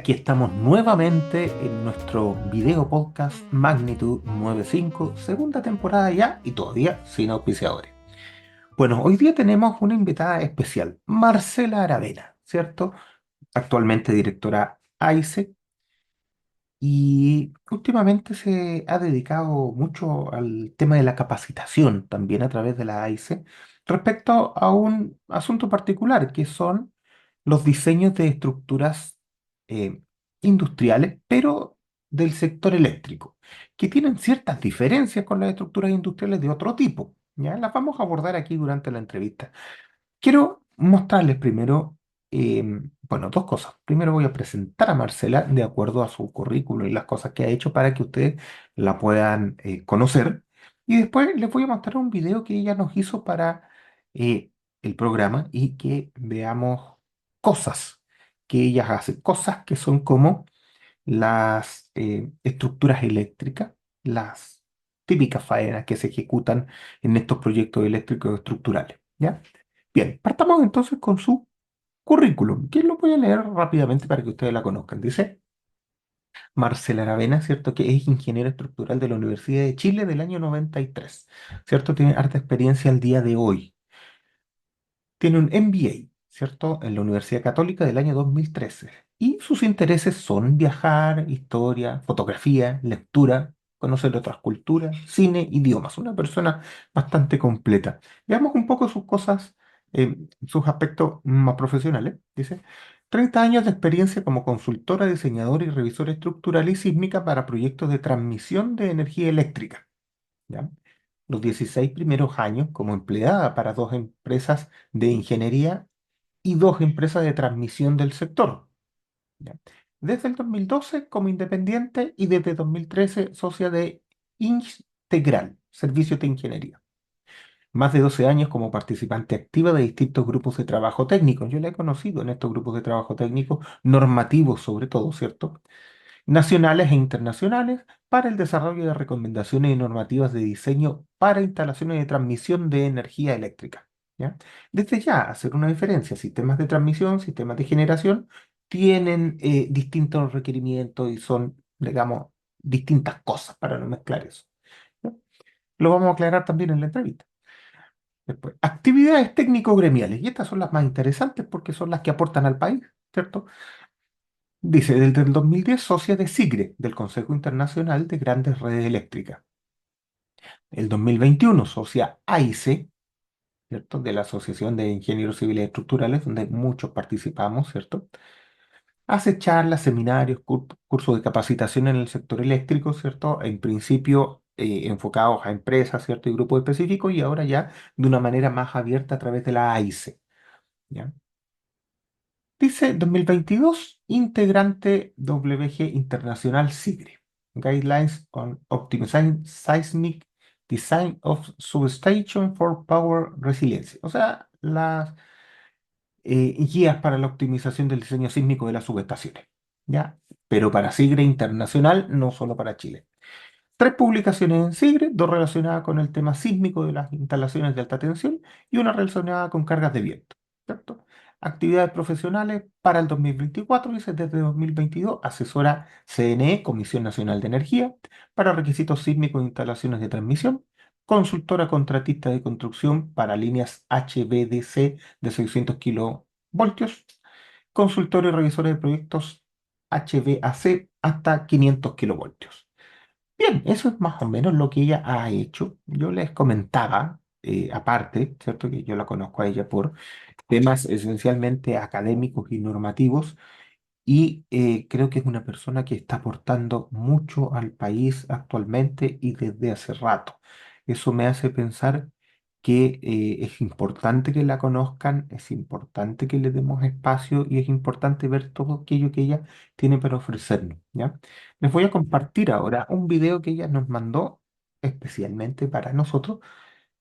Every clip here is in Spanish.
aquí estamos nuevamente en nuestro video podcast Magnitude 95, segunda temporada ya y todavía sin auspiciadores. Bueno, hoy día tenemos una invitada especial, Marcela Aravena, ¿cierto? Actualmente directora AICE y últimamente se ha dedicado mucho al tema de la capacitación también a través de la AICE respecto a un asunto particular que son los diseños de estructuras eh, industriales, pero del sector eléctrico, que tienen ciertas diferencias con las estructuras industriales de otro tipo. ¿Ya? Las vamos a abordar aquí durante la entrevista. Quiero mostrarles primero, bueno, dos cosas. Primero voy a presentar a Marcela de acuerdo a su currículo y las cosas que ha hecho para que ustedes la puedan conocer. Y después les voy a mostrar un video que ella nos hizo para eh, el programa y que veamos cosas que ellas hacen, cosas que son como las estructuras eléctricas, las típicas faenas que se ejecutan en estos proyectos eléctricos estructurales. ¿Ya? Bien, partamos entonces con su currículum, que lo voy a leer rápidamente para que ustedes la conozcan. Dice Marcela Aravena, ¿cierto? Que es ingeniero estructural de la Universidad de Chile del año 93, ¿cierto? Tiene harta experiencia al día de hoy. Tiene un MBA, ¿cierto? En la Universidad Católica del año 2013. Y sus intereses son viajar, historia, fotografía, lectura, conocer otras culturas, cine, idiomas. Una persona bastante completa. Veamos un poco sus cosas, sus aspectos más profesionales. Dice, 30 años de experiencia como consultora, diseñadora y revisora estructural y sísmica para proyectos de transmisión de energía eléctrica. ¿Ya? Los 16 primeros años como empleada para dos empresas de ingeniería y dos empresas de transmisión del sector. ¿Ya? Desde el 2012 como independiente y desde 2013 socia de Integral, Servicios de Ingeniería. Más de 12 años como participante activa de distintos grupos de trabajo técnico. Yo la he conocido en estos grupos de trabajo técnico, normativos sobre todo, ¿cierto? Nacionales e internacionales para el desarrollo de recomendaciones y normativas de diseño para instalaciones de transmisión de energía eléctrica. ¿Ya? Desde ya, hacer una diferencia, sistemas de transmisión, sistemas de generación, tienen distintos requerimientos y son, digamos, distintas cosas para no mezclar eso. ¿Ya? Lo vamos a aclarar también en la entrevista. Después, actividades técnico-gremiales, y estas son las más interesantes porque son las que aportan al país, ¿cierto? Dice, desde el 2010 socia de SIGRE, del Consejo Internacional de Grandes Redes Eléctricas. El 2021 socia AICE, ¿cierto? De la Asociación de Ingenieros Civiles Estructurales, donde muchos participamos, ¿cierto? Hace charlas, seminarios, cursos de capacitación en el sector eléctrico, ¿cierto? En principio enfocados a empresas, ¿cierto? Y grupos específicos, y ahora ya de una manera más abierta a través de la AICE, ¿ya? Dice 2022, integrante WG Internacional SIGRE, Guidelines on Optimizing Seismic Design of Substation for Power Resiliency. O sea, las guías para la optimización del diseño sísmico de las subestaciones. ¿Ya? Pero para SIGRE Internacional, no solo para Chile. Tres publicaciones en SIGRE, dos relacionadas con el tema sísmico de las instalaciones de alta tensión y una relacionada con cargas de viento. ¿Cierto? Actividades profesionales para el 2024, dice desde 2022, asesora CNE, Comisión Nacional de Energía, para requisitos sísmicos de instalaciones de transmisión, consultora contratista de construcción para líneas HVDC de 600 kilovoltios, consultor y revisor de proyectos HVAC hasta 500 kilovoltios. Bien, eso es más o menos lo que ella ha hecho. Yo les comentaba, aparte, ¿cierto? Que yo la conozco a ella por temas esencialmente académicos y normativos, y creo que es una persona que está aportando mucho al país actualmente y desde hace rato. Eso me hace pensar que es importante que la conozcan, es importante que le demos espacio y es importante ver todo aquello que ella tiene para ofrecernos, ¿ya? Les voy a compartir ahora un video que ella nos mandó especialmente para nosotros,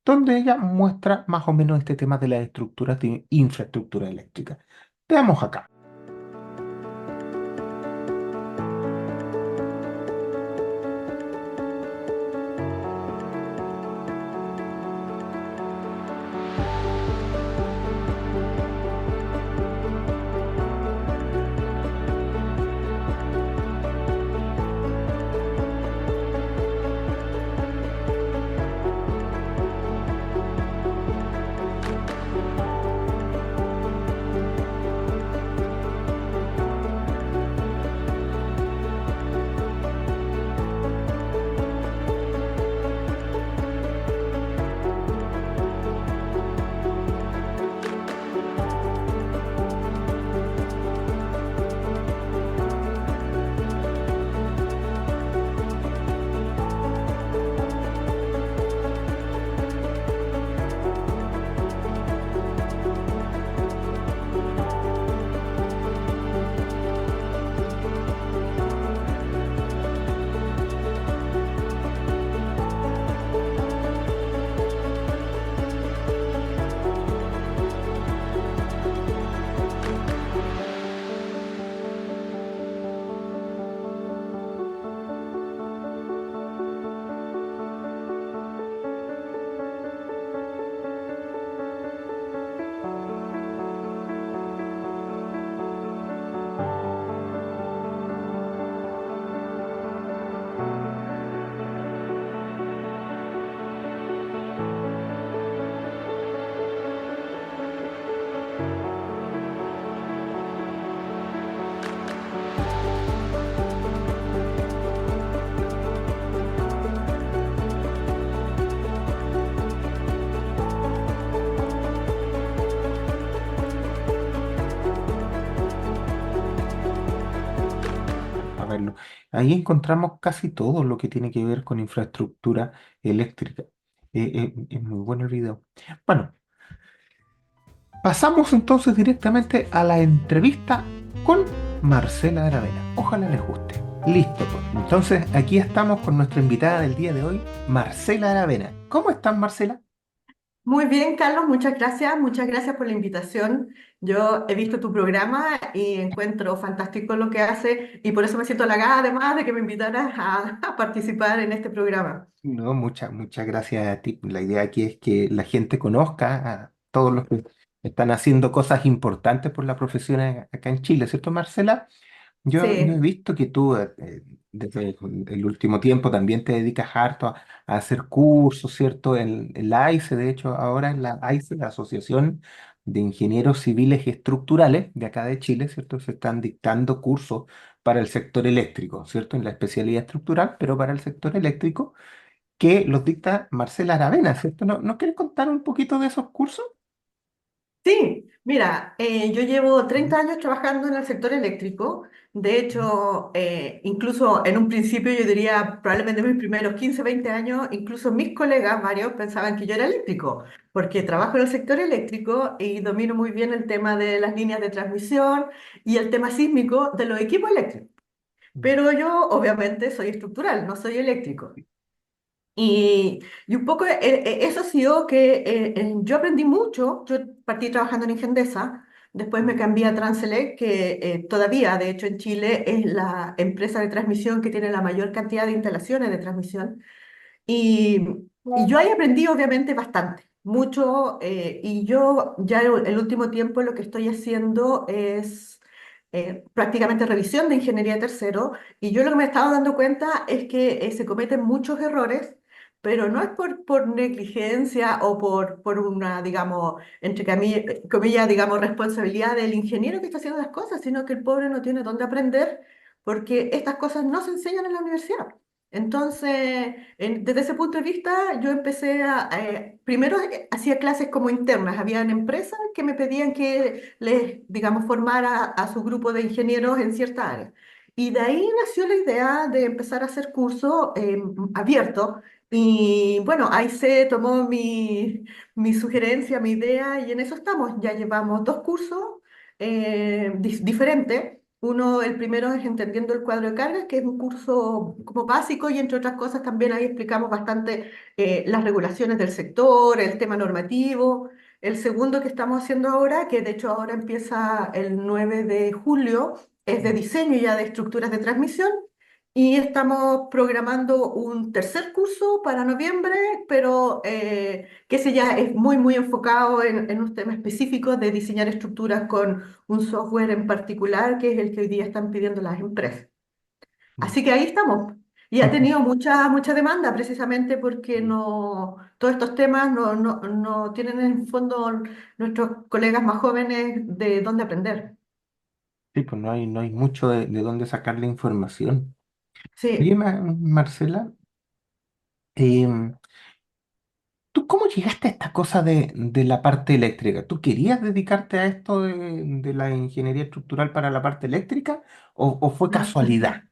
donde ella muestra más o menos este tema de las estructuras de infraestructura eléctrica. Veamos acá. verlo. Ahí encontramos casi todo lo que tiene que ver con infraestructura eléctrica. Es muy bueno el video. Bueno, pasamos entonces directamente a la entrevista con Marcela Aravena. Ojalá les guste. Listo, pues. Entonces aquí estamos con nuestra invitada del día de hoy, Marcela Aravena. ¿Cómo estás, Marcela? Muy bien, Carlos, muchas gracias por la invitación. Yo he visto tu programa y encuentro fantástico lo que hace y por eso me siento halagada además de que me invitaras a participar en este programa. No, muchas gracias a ti. La idea aquí es que la gente conozca a todos los que están haciendo cosas importantes por la profesión acá en Chile, ¿cierto, Marcela? Yo he Sí, visto que tú desde el último tiempo también te dedicas harto a hacer cursos, ¿cierto? En la AICE, de hecho, ahora en la AICE, la Asociación de Ingenieros Civiles y Estructurales de acá de Chile, ¿cierto? Se están dictando cursos para el sector eléctrico, ¿cierto? En la especialidad estructural, pero para el sector eléctrico que los dicta Marcela Aravena, ¿cierto? ¿No quieres contar un poquito de esos cursos? sí, mira, yo llevo Mm, 30 años trabajando en el sector eléctrico. De hecho, incluso en un principio yo diría probablemente mis primeros 15, 20 años, incluso mis colegas, varios, pensaban que yo era eléctrico, porque trabajo en el sector eléctrico y domino muy bien el tema de las líneas de transmisión y el tema sísmico de los equipos eléctricos. mm, Pero yo obviamente soy estructural, no soy eléctrico. Y un poco eso ha sido que yo aprendí mucho. Yo partí trabajando en Ingendesa, después me cambié a Transelec, que todavía, de hecho, en Chile es la empresa de transmisión que tiene la mayor cantidad de instalaciones de transmisión. Y, y yo ahí aprendí obviamente bastante, mucho, y yo ya el último tiempo lo que estoy haciendo es prácticamente revisión de ingeniería de tercero, y yo lo que me he estado dando cuenta es que se cometen muchos errores, pero no es por negligencia o por una, digamos, entre comillas, digamos, responsabilidad del ingeniero que está haciendo las cosas, sino que el pobre no tiene dónde aprender porque estas cosas no se enseñan en la universidad. Entonces, desde ese punto de vista, yo empecé primero hacía clases como internas, habían empresas que me pedían que les, digamos, formara a su grupo de ingenieros en cierta área. Y de ahí nació la idea de empezar a hacer cursos abiertos. Y bueno, ahí se tomó mi sugerencia, mi idea, y en eso estamos. Ya llevamos dos cursos diferentes. Uno, el primero es Entendiendo el cuadro de cargas, que es un curso como básico y entre otras cosas también ahí explicamos bastante las regulaciones del sector, el tema normativo. El segundo que estamos haciendo ahora, que de hecho ahora empieza el 9 de julio, es de mm, diseño ya de estructuras de transmisión y estamos programando un tercer curso para noviembre, pero que ese ya es muy enfocado en un tema específico de diseñar estructuras con un software en particular, que es el que hoy día están pidiendo las empresas. mm. Así que ahí estamos. Y ha tenido mucha demanda precisamente porque no, todos estos temas no tienen en el fondo nuestros colegas más jóvenes de dónde aprender. Sí, pues no hay mucho de dónde sacar la información. Oye, Sí. Marcela, em, ¿tú cómo llegaste a esta cosa de la parte eléctrica? ¿Tú querías dedicarte a esto de la ingeniería estructural para la parte eléctrica o fue casualidad?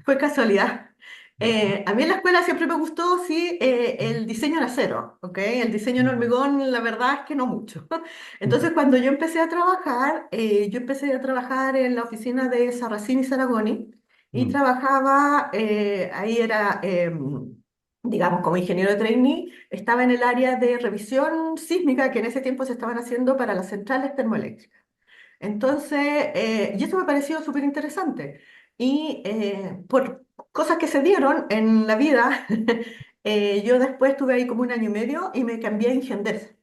Fue casualidad. Ujú, A mí en la escuela siempre me gustó, sí, el diseño en acero, ¿ok? El diseño en ujú, hormigón, la verdad es que no mucho. ujú, Entonces, cuando yo empecé a trabajar en la oficina de Sarracini y Saragoni y ujú, trabajaba, ahí era, digamos, como ingeniero de trainee, estaba en el área de revisión sísmica que en ese tiempo se estaban haciendo para las centrales termoeléctricas. Entonces, y eso me pareció súper interesante. Y por cosas que se dieron en la vida, yo después estuve ahí como un año y medio y me cambié a Ingenderse.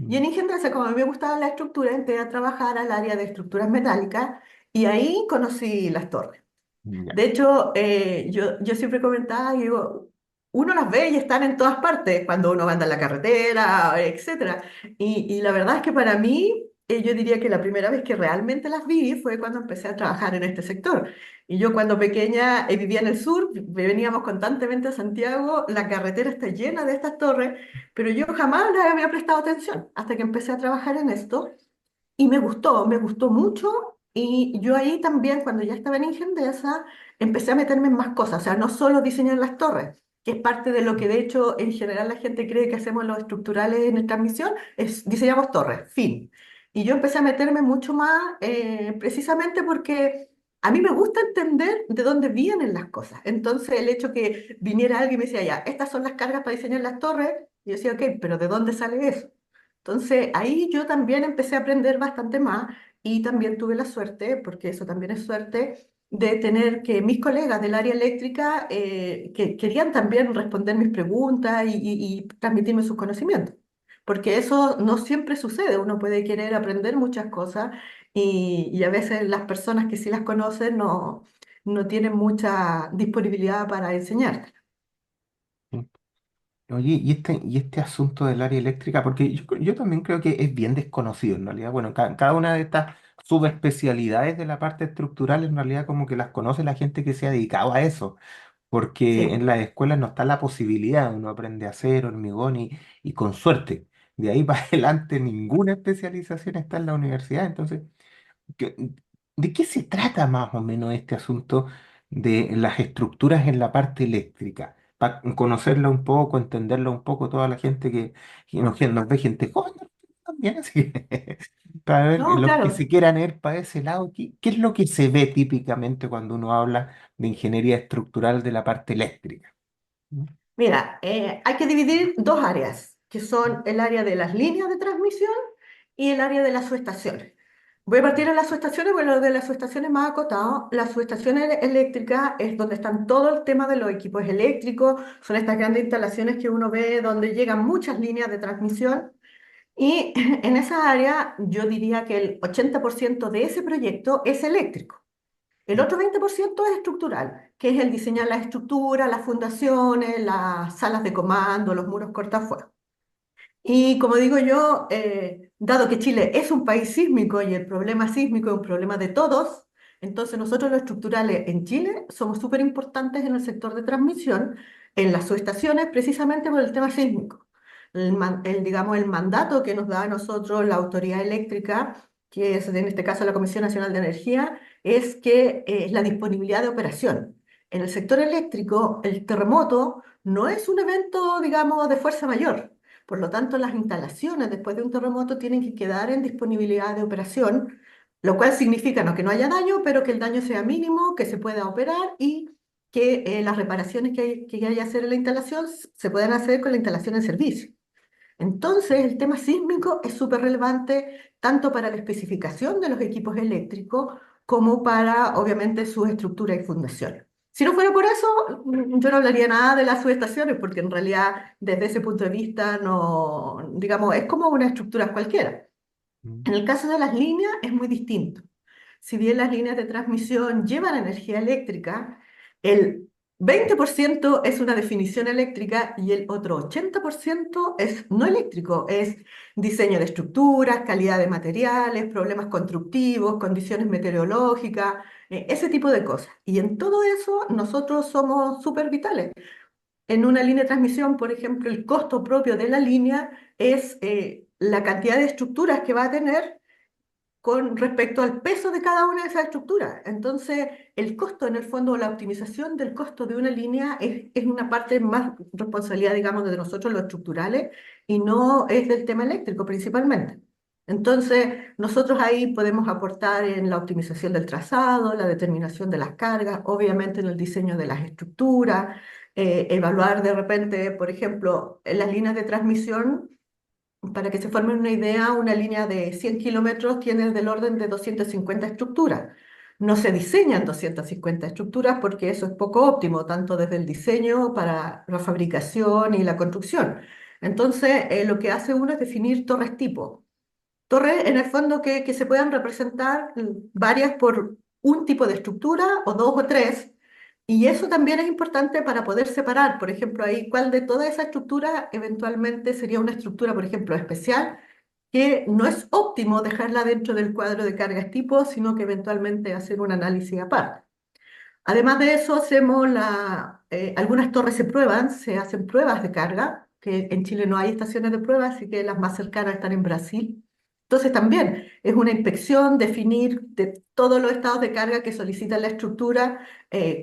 Y ujú, en Ingenderse, como a mí me gustaba la estructura, entré a trabajar al área de estructuras metálicas y ahí conocí las torres. ya, De hecho, yo siempre comentaba, y digo, uno las ve y están en todas partes, cuando uno anda en la carretera, etcétera. Y la verdad es que para mí, yo diría que la primera vez que realmente las vi fue cuando empecé a trabajar en este sector. Y yo cuando pequeña vivía en el sur, veníamos constantemente a Santiago, la carretera está llena de estas torres, pero yo jamás les había prestado atención hasta que empecé a trabajar en esto. Y me gustó mucho. Y yo ahí también, cuando ya estaba en Ingendesa, empecé a meterme en más cosas, o sea, no solo diseñar las torres, que es parte de lo que de hecho en general la gente cree que hacemos los estructurales en transmisión, es diseñamos torres, fin. Y yo empecé a meterme mucho más precisamente porque a mí me gusta entender de dónde vienen las cosas. Entonces el hecho que viniera alguien y me decía, ya, estas son las cargas para diseñar las torres, y yo decía, ok, pero ¿de dónde sale eso? Entonces ahí yo también empecé a aprender bastante más y también tuve la suerte, porque eso también es suerte, de tener que mis colegas del área eléctrica que querían también responder mis preguntas y transmitirme sus conocimientos. Porque eso no siempre sucede, uno puede querer aprender muchas cosas y a veces las personas que sí las conocen no tienen mucha disponibilidad para enseñar. ¿Sí? Oye, y este asunto del área eléctrica, porque yo también creo que es bien desconocido en realidad. Bueno, cada una de estas subespecialidades de la parte estructural en realidad como que las conoce la gente que se ha dedicado a eso, porque Sí. en las escuelas no está la posibilidad, uno aprende a hacer hormigón y con suerte. De ahí para adelante ninguna especialización está en la universidad, entonces ¿qué- ¿de qué se trata más o menos este asunto de las estructuras en la parte eléctrica? Para conocerla un poco, entenderla un poco, toda la gente que nos ve, gente joven también, así que, para ver No, los que claro. se quieran ir para ese lado, ¿qué es lo que se ve típicamente cuando uno habla de ingeniería estructural de la parte eléctrica? ¿Mm? Mira, hay que dividir dos áreas, que son el área de las líneas de transmisión y el área de las subestaciones. Voy a partir de las subestaciones, bueno, lo de las subestaciones más acotado. Las subestaciones eléctricas es donde están todo el tema de los equipos eléctricos, son estas grandes instalaciones que uno ve donde llegan muchas líneas de transmisión. Y en esa área yo diría que el 80% de ese proyecto es eléctrico. El otro 20% es estructural, que es el diseñar las estructuras, las fundaciones, las salas de comando, los muros cortafuegos. Y como digo yo, dado que Chile es un país sísmico y el problema sísmico es un problema de todos, entonces nosotros los estructurales en Chile somos súper importantes en el sector de transmisión, en las subestaciones, precisamente por el tema sísmico. Digamos, el mandato que nos da a nosotros la autoridad eléctrica, que es en este caso la Comisión Nacional de Energía, es que la disponibilidad de operación. En el sector eléctrico, el terremoto no es un evento, digamos, de fuerza mayor. Por lo tanto, las instalaciones después de un terremoto tienen que quedar en disponibilidad de operación, lo cual significa no que no haya daño, pero que el daño sea mínimo, que se pueda operar y que las reparaciones que haya que hacer en la instalación se puedan hacer con la instalación en servicio. Entonces, el tema sísmico es súper relevante tanto para la especificación de los equipos eléctricos como para, obviamente, su estructura y fundación. Si no fuera por eso, yo no hablaría nada de las subestaciones, porque en realidad, desde ese punto de vista, no, digamos, es como una estructura cualquiera. Mm. En el caso de las líneas es muy distinto. Si bien las líneas de transmisión llevan energía eléctrica, el 20% es una definición eléctrica y el otro 80% es no eléctrico, es diseño de estructuras, calidad de materiales, problemas constructivos, condiciones meteorológicas, ese tipo de cosas. Y en todo eso nosotros somos súper vitales. En una línea de transmisión, por ejemplo, el costo propio de la línea es la cantidad de estructuras que va a tener con respecto al peso de cada una de esas estructuras. Entonces, el costo, en el fondo, la optimización del costo de una línea es una parte más responsabilidad, digamos, de nosotros los estructurales y no es del tema eléctrico principalmente. Entonces, nosotros ahí podemos aportar en la optimización del trazado, la determinación de las cargas, obviamente en el diseño de las estructuras, evaluar de repente, por ejemplo, en las líneas de transmisión. Para que se formen una idea, una línea de 100 kilómetros tiene del orden de 250 estructuras. No se diseñan 250 estructuras porque eso es poco óptimo, tanto desde el diseño para la fabricación y la construcción. Entonces, lo que hace uno es definir torres tipo. Torres, en el fondo, que se puedan representar varias por un tipo de estructura o dos o tres. Y eso también es importante para poder separar, por ejemplo, ahí cuál de toda esa estructura eventualmente sería una estructura, por ejemplo, especial, que no es óptimo dejarla dentro del cuadro de cargas tipo, sino que eventualmente hacer un análisis aparte. Además de eso, algunas torres se prueban, se hacen pruebas de carga, que en Chile no hay estaciones de prueba, así que las más cercanas están en Brasil. Entonces también es una inspección, definir de todos los estados de carga que solicita la estructura,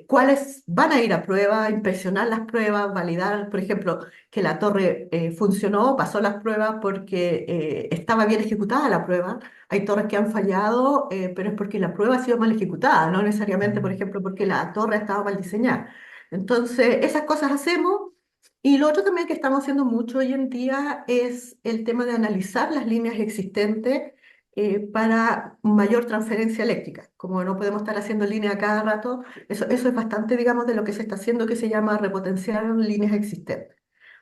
cuáles van a ir a prueba, inspeccionar las pruebas, validar, por ejemplo, que la torre funcionó, pasó las pruebas porque estaba bien ejecutada la prueba. Hay torres que han fallado, pero es porque la prueba ha sido mal ejecutada, no necesariamente, por Mm. ejemplo, porque la torre ha estado mal diseñada. Entonces, esas cosas hacemos. Y lo otro también que estamos haciendo mucho hoy en día es el tema de analizar las líneas existentes para mayor transferencia eléctrica. Como no podemos estar haciendo línea a cada rato, eso es bastante, digamos, de lo que se está haciendo que se llama repotenciar líneas existentes.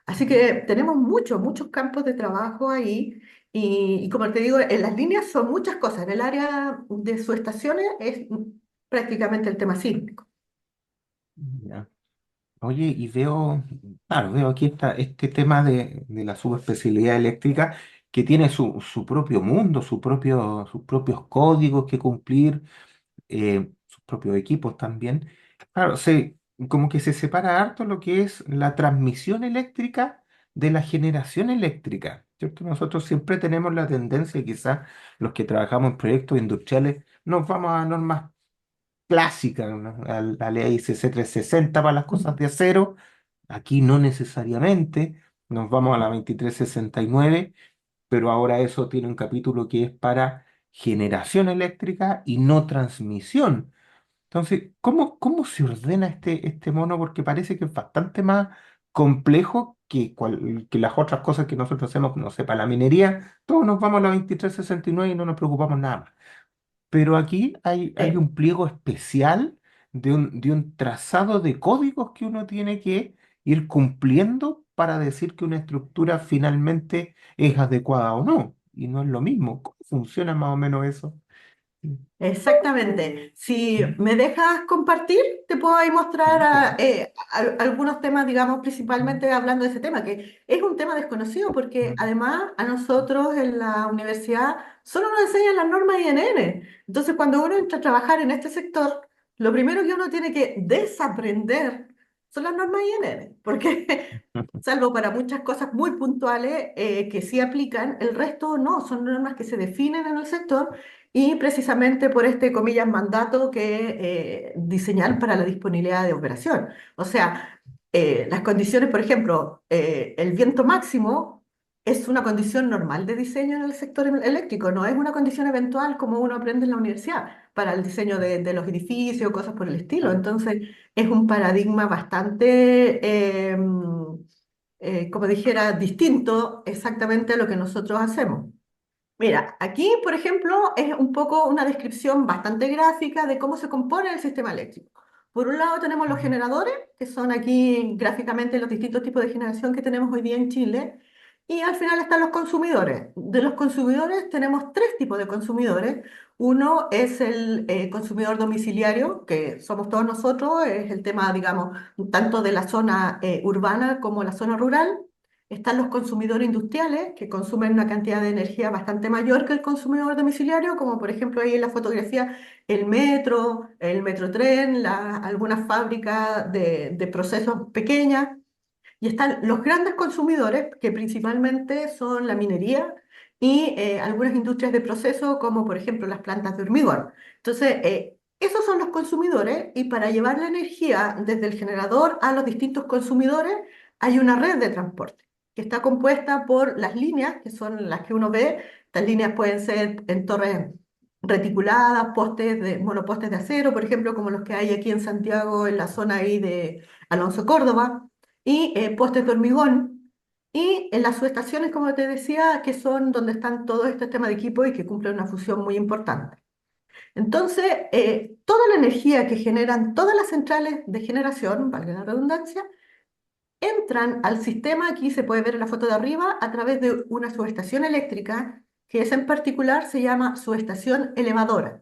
Así que tenemos muchos campos de trabajo ahí y como te digo, en las líneas son muchas cosas. En el área de subestaciones es prácticamente el tema sísmico. Ya. Oye, y veo, claro, veo aquí este tema de la subespecialidad eléctrica que tiene su propio mundo, sus propios códigos que cumplir, sus propios equipos también. Claro, como que se separa harto lo que es la transmisión eléctrica de la generación eléctrica, ¿cierto? Nosotros siempre tenemos la tendencia, quizás los que trabajamos en proyectos industriales, nos vamos a normas clásicas, ¿no? A la ley CC 60 para las cosas de acero. Aquí no necesariamente, nos vamos a la 2369, pero ahora eso tiene un capítulo que es para generación eléctrica y no transmisión. Entonces, ¿cómo se ordena este mono? Porque parece que es bastante más complejo que las otras cosas que nosotros hacemos, no sé, para la minería, todos nos vamos a la 2369 y no nos preocupamos nada más. Pero aquí hay Sí. un pliego especial de un trazado de códigos que uno tiene que ir cumpliendo para decir que una estructura finalmente es adecuada o no. Y no es lo mismo. ¿Cómo funciona más o menos eso? Sí. Exactamente. Si me dejas compartir, te puedo ahí mostrar Sí, claro. algunos temas, digamos, principalmente hablando de ese tema, que es un tema desconocido porque Mm. además a nosotros en la universidad solo nos enseñan las normas INN. Entonces, cuando uno entra a trabajar en este sector, lo primero que uno tiene que desaprender son las normas INN, porque salvo para muchas cosas muy puntuales que sí aplican, el resto no, son normas que se definen en el sector y precisamente por este, comillas, mandato que diseñar para la disponibilidad de operación. O sea, las condiciones, por ejemplo, el viento máximo es una condición normal de diseño en el sector eléctrico, no es una condición eventual como uno aprende en la universidad para el diseño de los edificios, cosas por el estilo. Claro. Entonces, es un paradigma bastante, como dijera, distinto exactamente a lo que nosotros hacemos. Mira, aquí, por ejemplo, es un poco una descripción bastante gráfica de cómo se compone el sistema eléctrico. Por un lado tenemos los Ujú. generadores, que son aquí gráficamente los distintos tipos de generación que tenemos hoy día en Chile, y al final están los consumidores. De los consumidores tenemos tres tipos de consumidores. Uno es el consumidor domiciliario, que somos todos nosotros, es el tema, digamos, tanto de la zona urbana como la zona rural. Están los consumidores industriales, que consumen una cantidad de energía bastante mayor que el consumidor domiciliario, como por ejemplo ahí en la fotografía el metrotren, algunas fábricas de procesos pequeñas. Y están los grandes consumidores, que principalmente son la minería y algunas industrias de proceso, como por ejemplo las plantas de hormigón. Entonces, esos son los consumidores y para llevar la energía desde el generador a los distintos consumidores hay una red de transporte que está compuesta por las líneas, que son las que uno ve. Estas líneas pueden ser en torres reticuladas, monopostes de acero, por ejemplo, como los que hay aquí en Santiago, en la zona ahí de Alonso Córdoba y postes de hormigón. Y en las subestaciones, como te decía, que son donde están todos estos temas de equipo y que cumplen una función muy importante. Entonces, toda la energía que generan todas las centrales de generación, valga la redundancia, entran al sistema, aquí se puede ver en la foto de arriba, a través de una subestación eléctrica, que esa en particular se llama subestación elevadora.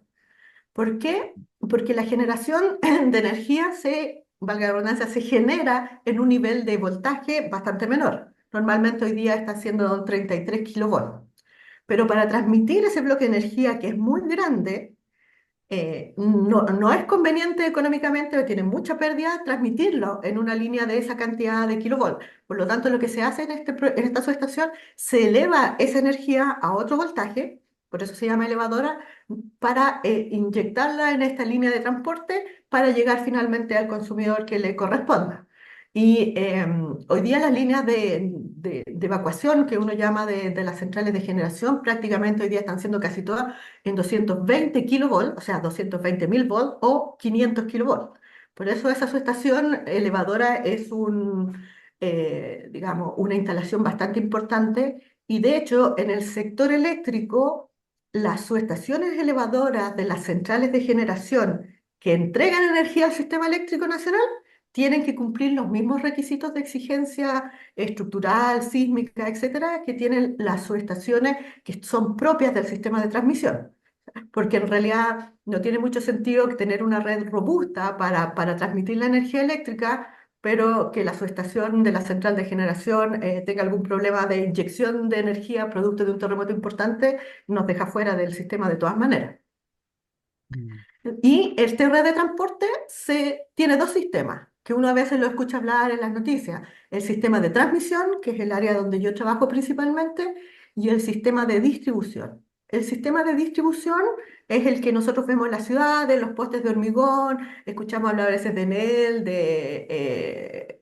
¿Por qué? Porque la generación de energía valga la redundancia, se genera en un nivel de voltaje bastante menor. Normalmente hoy día está siendo 33 kilovolts. Pero para transmitir ese bloque de energía que es muy grande, no es conveniente económicamente, o tiene mucha pérdida transmitirlo en una línea de esa cantidad de kilovolts. Por lo tanto, lo que se hace en esta subestación, se eleva esa energía a otro voltaje por eso se llama elevadora, para inyectarla en esta línea de transporte para llegar finalmente al consumidor que le corresponda. Y hoy día las líneas de evacuación que uno llama de las centrales de generación, prácticamente hoy día están siendo casi todas en 220 kilovolts, o sea, 220.000 volts o 500 kilovolts. Por eso esa subestación elevadora es digamos, una instalación bastante importante y de hecho en el sector eléctrico las subestaciones elevadoras de las centrales de generación que entregan energía al sistema eléctrico nacional tienen que cumplir los mismos requisitos de exigencia estructural, sísmica, etcétera, que tienen las subestaciones que son propias del sistema de transmisión, porque en realidad no tiene mucho sentido tener una red robusta para transmitir la energía eléctrica, pero que la subestación de la central de generación tenga algún problema de inyección de energía producto de un terremoto importante, nos deja fuera del sistema de todas maneras. Mm. Y este red de transporte tiene dos sistemas, que uno a veces lo escucha hablar en las noticias. El sistema de transmisión, que es el área donde yo trabajo principalmente, y el sistema de distribución. El sistema de distribución es el que nosotros vemos en las ciudades, los postes de hormigón, escuchamos hablar a veces de Enel, de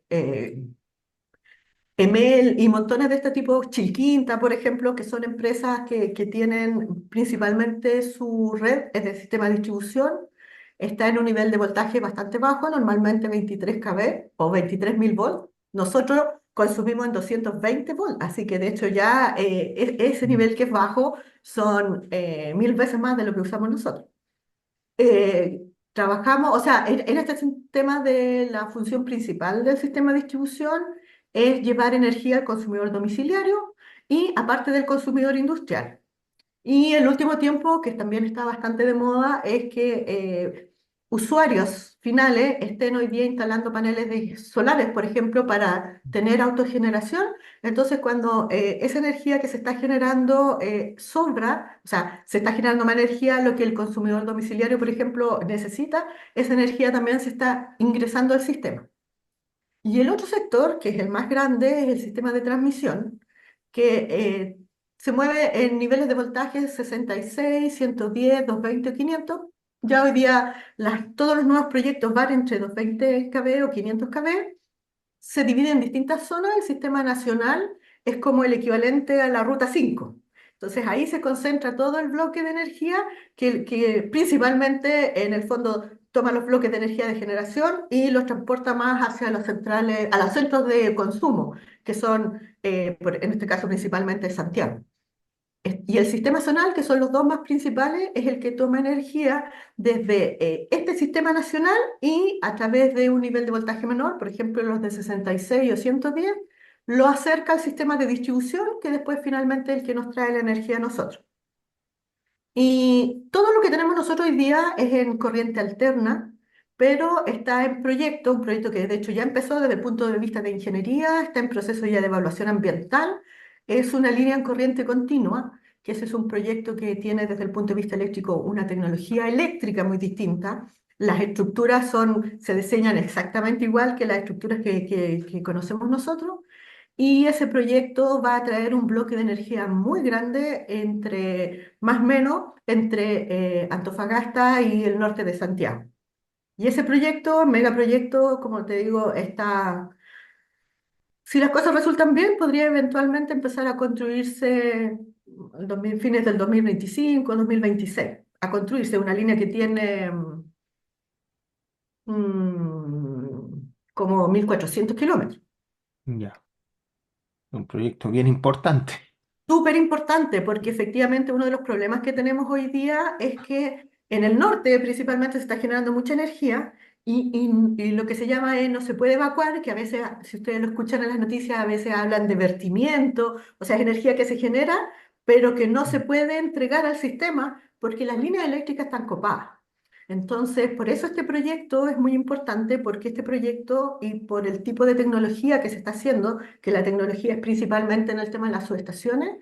Emel y montones de este tipo, Chilquinta, por ejemplo, que son empresas que tienen principalmente su red, es del sistema de distribución, está en un nivel de voltaje bastante bajo, normalmente 23 kV o 23.000 volts. Nosotros consumimos en 220 volts, así que de hecho ya ese nivel que es bajo son 1000 veces más de lo que usamos nosotros. eh, Trabajamos, o sea, en este sistema de la función principal del sistema de distribución es llevar energía al consumidor domiciliario y aparte del consumidor industrial. Y el último tiempo, que también está bastante de moda, es que usuarios finales estén hoy día instalando paneles solares, por ejemplo, para tener autogeneración. Entonces, cuando esa energía que se está generando sobra, o sea, se está generando más energía de lo que el consumidor domiciliario, por ejemplo, necesita, esa energía también se está ingresando al sistema. Y el otro sector, que es el más grande, es el sistema de transmisión, que se mueve en niveles de voltaje 66, 110, 220 o 500. Ya hoy día todos los nuevos proyectos van entre 220 kV o 500 kV, se divide en distintas zonas. El sistema nacional es como el equivalente a la ruta 5. Entonces ahí se concentra todo el bloque de energía que principalmente en el fondo toma los bloques de energía de generación y los transporta más hacia las centrales, a los centros de consumo, que son en este caso principalmente Santiago. Y el sistema zonal, que son los dos más principales, es el que toma energía desde este sistema nacional y a través de un nivel de voltaje menor, por ejemplo los de 66 o 110, lo acerca al sistema de distribución, que después finalmente es el que nos trae la energía a nosotros. Y todo lo que tenemos nosotros hoy día es en corriente alterna, pero está en proyecto, un proyecto que de hecho ya empezó desde el punto de vista de ingeniería, está en proceso ya de evaluación ambiental, es una línea en corriente continua, que ese es un proyecto que tiene desde el punto de vista eléctrico una tecnología eléctrica muy distinta. Las estructuras se diseñan exactamente igual que las estructuras que conocemos nosotros, y ese proyecto va a traer un bloque de energía muy grande más o menos, entre Antofagasta y el norte de Santiago. Y ese proyecto, megaproyecto, como te digo, si las cosas resultan bien, podría eventualmente empezar a construirse fines del 2025, 2026, a construirse una línea que tiene como 1400 kilómetros. Ya, un proyecto bien importante. Súper importante, porque efectivamente uno de los problemas que tenemos hoy día es que en el norte principalmente se está generando mucha energía y lo que se llama es no se puede evacuar, que a veces, si ustedes lo escuchan en las noticias, a veces hablan de vertimiento, o sea, es energía que se genera, pero que no se puede entregar al sistema porque las líneas eléctricas están copadas. Entonces, por eso este proyecto es muy importante, porque este proyecto y por el tipo de tecnología que se está haciendo, que la tecnología es principalmente en el tema de las subestaciones,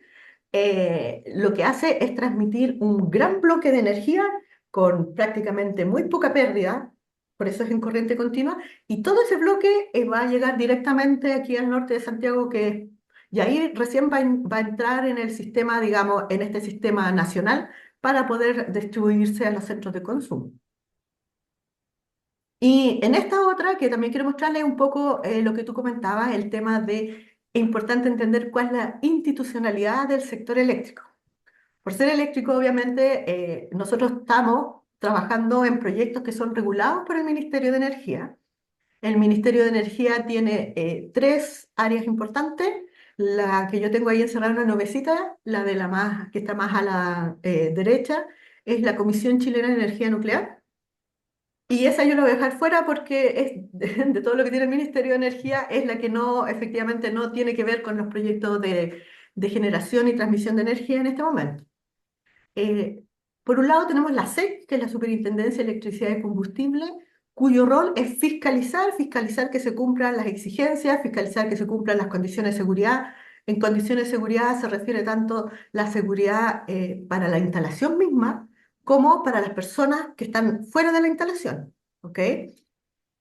lo que hace es transmitir un gran bloque de energía con prácticamente muy poca pérdida, por eso es en corriente continua, y todo ese bloque va a llegar directamente aquí al norte de Santiago, que y ahí recién va a entrar en el sistema, digamos, en este sistema nacional para poder distribuirse a los centros de consumo. Y en esta otra, que también quiero mostrarles un poco lo que tú comentabas, el tema de, es importante entender cuál es la institucionalidad del sector eléctrico. Por ser eléctrico, obviamente, nosotros estamos trabajando en proyectos que son regulados por el Ministerio de Energía. El Ministerio de Energía tiene tres áreas importantes. La que yo tengo ahí encerrada en una nubecita, la de la más, que está más a la derecha, es la Comisión Chilena de Energía Nuclear. Y esa yo la voy a dejar fuera porque es de todo lo que tiene el Ministerio de Energía, es la que no, efectivamente, no tiene que ver con los proyectos de generación y transmisión de energía en este momento. Eh, por un lado tenemos la SEC, que es la Superintendencia de Electricidad y Combustible, cuyo rol es fiscalizar que se cumplan las exigencias, fiscalizar que se cumplan las condiciones de seguridad. En condiciones de seguridad se refiere tanto la seguridad para la instalación misma como para las personas que están fuera de la instalación. ¿Ok?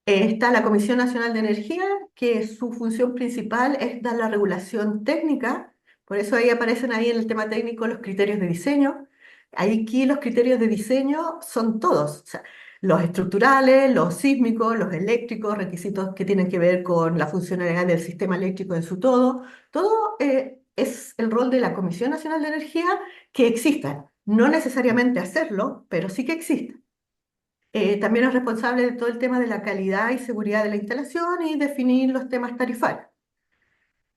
Está la Comisión Nacional de Energía, que su función principal es dar la regulación técnica, por eso ahí aparecen ahí en el tema técnico los criterios de diseño. Ahí aquí los criterios de diseño son todos, o sea, los estructurales, los sísmicos, los eléctricos, requisitos que tienen que ver con la funcionalidad del sistema eléctrico en su todo. Todo es el rol de la Comisión Nacional de Energía que exista, no necesariamente hacerlo, pero sí que exista. También es responsable de todo el tema de la calidad y seguridad de la instalación y definir los temas tarifarios.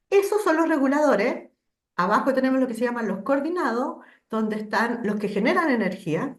Esos son los reguladores. Abajo tenemos lo que se llaman los coordinados, donde están los que generan energía,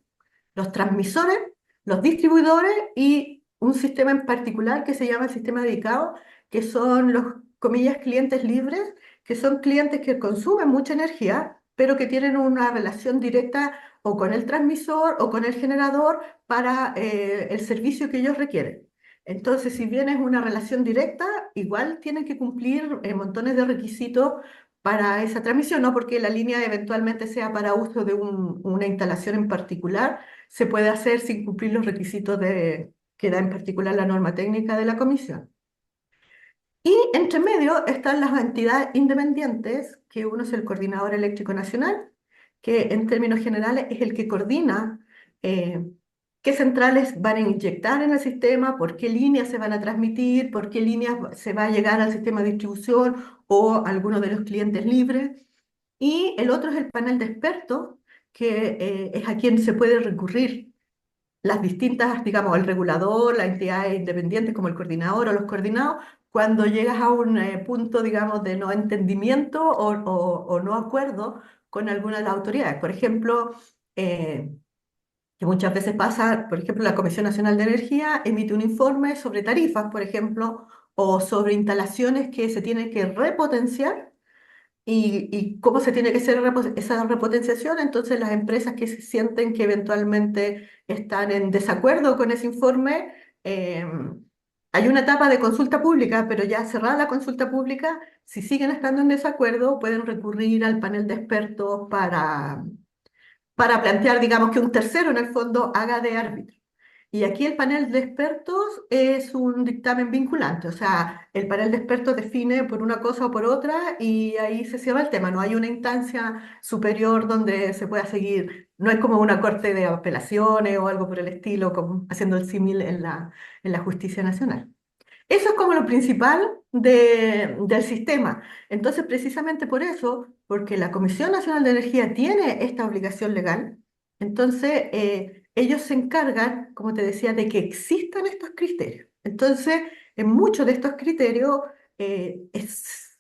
los transmisores, los distribuidores y un sistema en particular que se llama el sistema dedicado, que son los, comillas, clientes libres, que son clientes que consumen mucha energía, pero que tienen una relación directa o con el transmisor o con el generador para el servicio que ellos requieren. Entonces, si bien es una relación directa, igual tienen que cumplir montones de requisitos para esa transmisión, no porque la línea eventualmente sea para uso de una instalación en particular, se puede hacer sin cumplir los requisitos que da en particular la norma técnica de la comisión. Y entre medio están las entidades independientes, que uno es el Coordinador Eléctrico Nacional, que en términos generales es el que coordina eh, qué centrales van a inyectar en el sistema, por qué líneas se van a transmitir, por qué líneas se va a llegar al sistema de distribución o a alguno de los clientes libres. Y el otro es el panel de expertos, que es a quien se puede recurrir las distintas, digamos, el regulador, las entidades independientes como el coordinador o los coordinados, cuando llegas a un punto, digamos, de no entendimiento o no acuerdo con alguna de las autoridades. Por ejemplo, que muchas veces pasa, por ejemplo, la Comisión Nacional de Energía emite un informe sobre tarifas, por ejemplo, o sobre instalaciones que se tienen que repotenciar y cómo se tiene que hacer esa repotenciación. Entonces, las empresas que se sienten que eventualmente están en desacuerdo con ese informe, eh, hay una etapa de consulta pública, pero ya cerrada la consulta pública, si siguen estando en desacuerdo, pueden recurrir al panel de expertos para plantear, digamos, que un tercero en el fondo haga de árbitro. Y aquí el panel de expertos es un dictamen vinculante, o sea, el panel de expertos define por una cosa o por otra y ahí se cierra el tema. No hay una instancia superior donde se pueda seguir, no es como una corte de apelaciones o algo por el estilo, como haciendo el símil en la justicia nacional. Eso es como lo principal del sistema. Entonces, precisamente por eso, porque la Comisión Nacional de Energía tiene esta obligación legal, entonces ellos se encargan, como te decía, de que existan estos criterios. Entonces, en muchos de estos criterios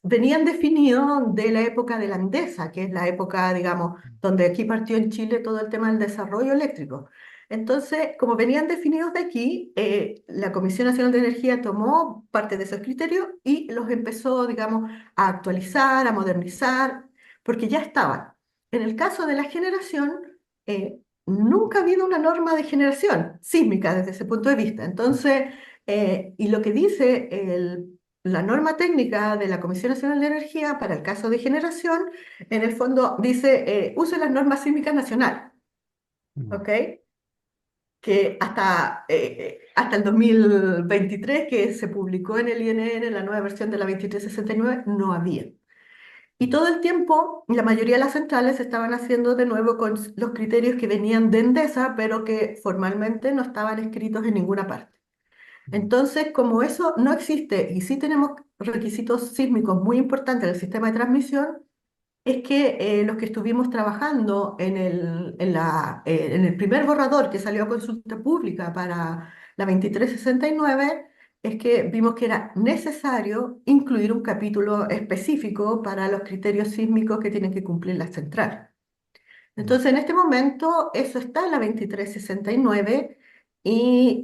venían definidos de la época de la Andesa, que es la época, digamos, donde aquí partió en Chile todo el tema del desarrollo eléctrico. Entonces, como venían definidos de aquí, la Comisión Nacional de Energía tomó parte de esos criterios y los empezó, digamos, a actualizar, a modernizar, porque ya estaban. En el caso de la generación, nunca ha habido una norma de generación sísmica desde ese punto de vista. Entonces, y lo que dice la norma técnica de la Comisión Nacional de Energía para el caso de generación, en el fondo dice, use las normas sísmicas nacionales. Mm. ¿Ok? Que hasta el 2023, que se publicó en el INN, la nueva versión de la 2369, no había. Y todo el tiempo, la mayoría de las centrales se estaban haciendo de nuevo con los criterios que venían de Endesa, pero que formalmente no estaban escritos en ninguna parte. Entonces, como eso no existe y sí tenemos requisitos sísmicos muy importantes en el sistema de transmisión, es que los que estuvimos trabajando en el primer borrador que salió a consulta pública para la 2369, es que vimos que era necesario incluir un capítulo específico para los criterios sísmicos que tienen que cumplir las centrales. Entonces, en este momento, eso está en la 2369 y,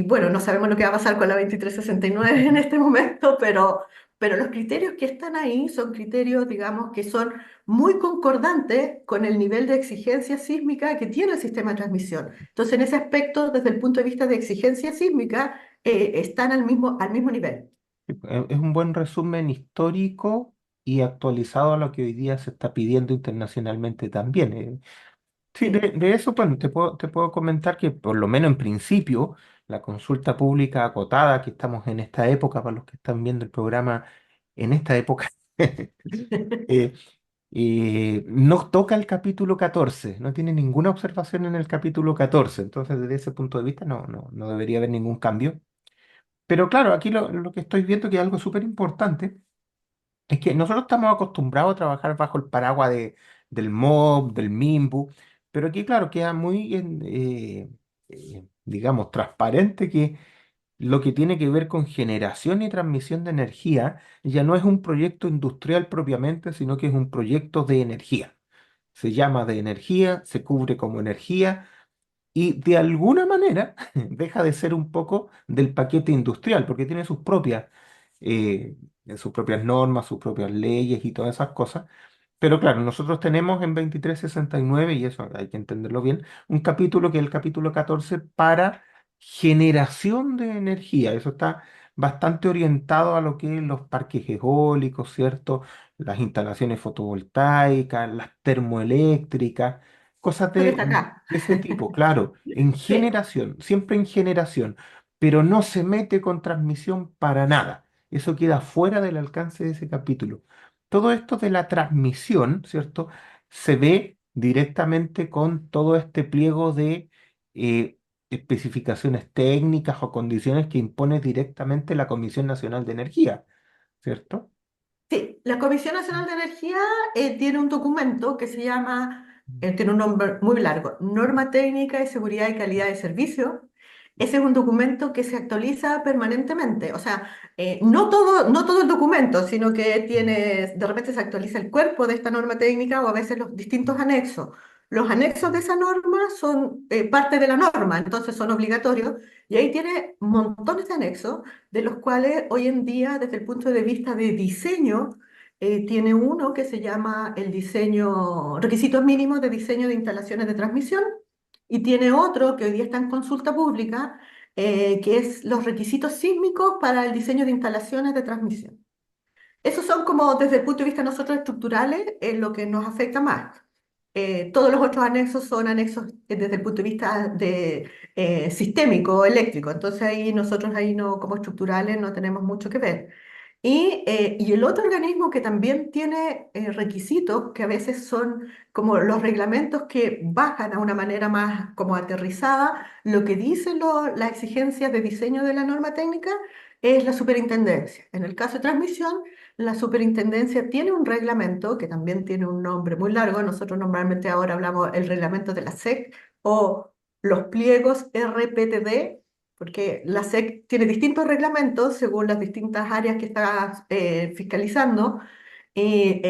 bueno, no sabemos lo que va a pasar con la 2369 en este momento, pero los criterios que están ahí son criterios, digamos, que son muy concordantes con el nivel de exigencia sísmica que tiene el sistema de transmisión. Entonces, en ese aspecto, desde el punto de vista de exigencia sísmica, están al mismo nivel. Es un buen resumen histórico y actualizado a lo que hoy día se está pidiendo internacionalmente también. Sí, Sí. de eso, bueno, te puedo comentar que por lo menos en principio, la consulta pública acotada, que estamos en esta época, para los que están viendo el programa en esta época, eh, no toca el capítulo 14, no tiene ninguna observación en el capítulo 14, entonces desde ese punto de vista no debería haber ningún cambio. Pero claro, aquí lo que estoy viendo que es algo súper importante es que nosotros estamos acostumbrados a trabajar bajo el paraguas del MOB, del MIMBU, pero aquí, claro, queda muy, digamos, transparente que lo que tiene que ver con generación y transmisión de energía ya no es un proyecto industrial propiamente, sino que es un proyecto de energía. Se llama de energía, se cubre como energía y de alguna manera deja de ser un poco del paquete industrial, porque tiene eh, sus propias normas, sus propias leyes y todas esas cosas. Pero claro, nosotros tenemos en 2369, y eso hay que entenderlo bien, un capítulo que es el capítulo 14 para generación de energía. Eso está bastante orientado a lo que es los parques eólicos, ¿cierto? Las instalaciones fotovoltaicas, las termoeléctricas, cosas Lo que está acá. de ese tipo, claro, en Sí. generación, siempre en generación, pero no se mete con transmisión para nada. Eso queda fuera del alcance de ese capítulo. Todo esto de la transmisión, ¿cierto? Se ve directamente con todo este pliego de eh, especificaciones técnicas o condiciones que impone directamente la Comisión Nacional de Energía, ¿cierto? Sí, la Comisión Nacional de Energía tiene un documento que se llama, tiene un nombre muy largo, Norma Técnica de Seguridad y Calidad de Servicio. Ese es un documento que se actualiza permanentemente, o sea, no todo el documento, sino que tiene, de repente se actualiza el cuerpo de esta norma técnica o a veces los distintos anexos. Los anexos de esa norma son parte de la norma, entonces son obligatorios, y ahí tiene montones de anexos de los cuales hoy en día, desde el punto de vista de diseño, tiene uno que se llama el diseño, requisitos mínimos de diseño de instalaciones de transmisión, y tiene otro que hoy día está en consulta pública, que es los requisitos sísmicos para el diseño de instalaciones de transmisión. Esos son como desde el punto de vista nosotros estructurales, lo que nos afecta más. Todos los otros anexos son anexos desde el punto de vista de, sistémico, eléctrico. Entonces ahí nosotros ahí no, como estructurales no tenemos mucho que ver. Y el otro organismo que también tiene requisitos que a veces son como los reglamentos que bajan a una manera más como aterrizada, lo que dicen las exigencias de diseño de la norma técnica es la superintendencia. En el caso de transmisión, la superintendencia tiene un reglamento que también tiene un nombre muy largo. Nosotros normalmente ahora hablamos el reglamento de la SEC o los pliegos RPTD, porque la SEC tiene distintos reglamentos según las distintas áreas que está fiscalizando. Y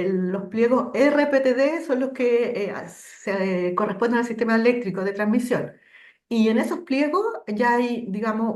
los pliegos RPTD son los que se corresponden al sistema eléctrico de transmisión. Y en esos pliegos ya hay, digamos,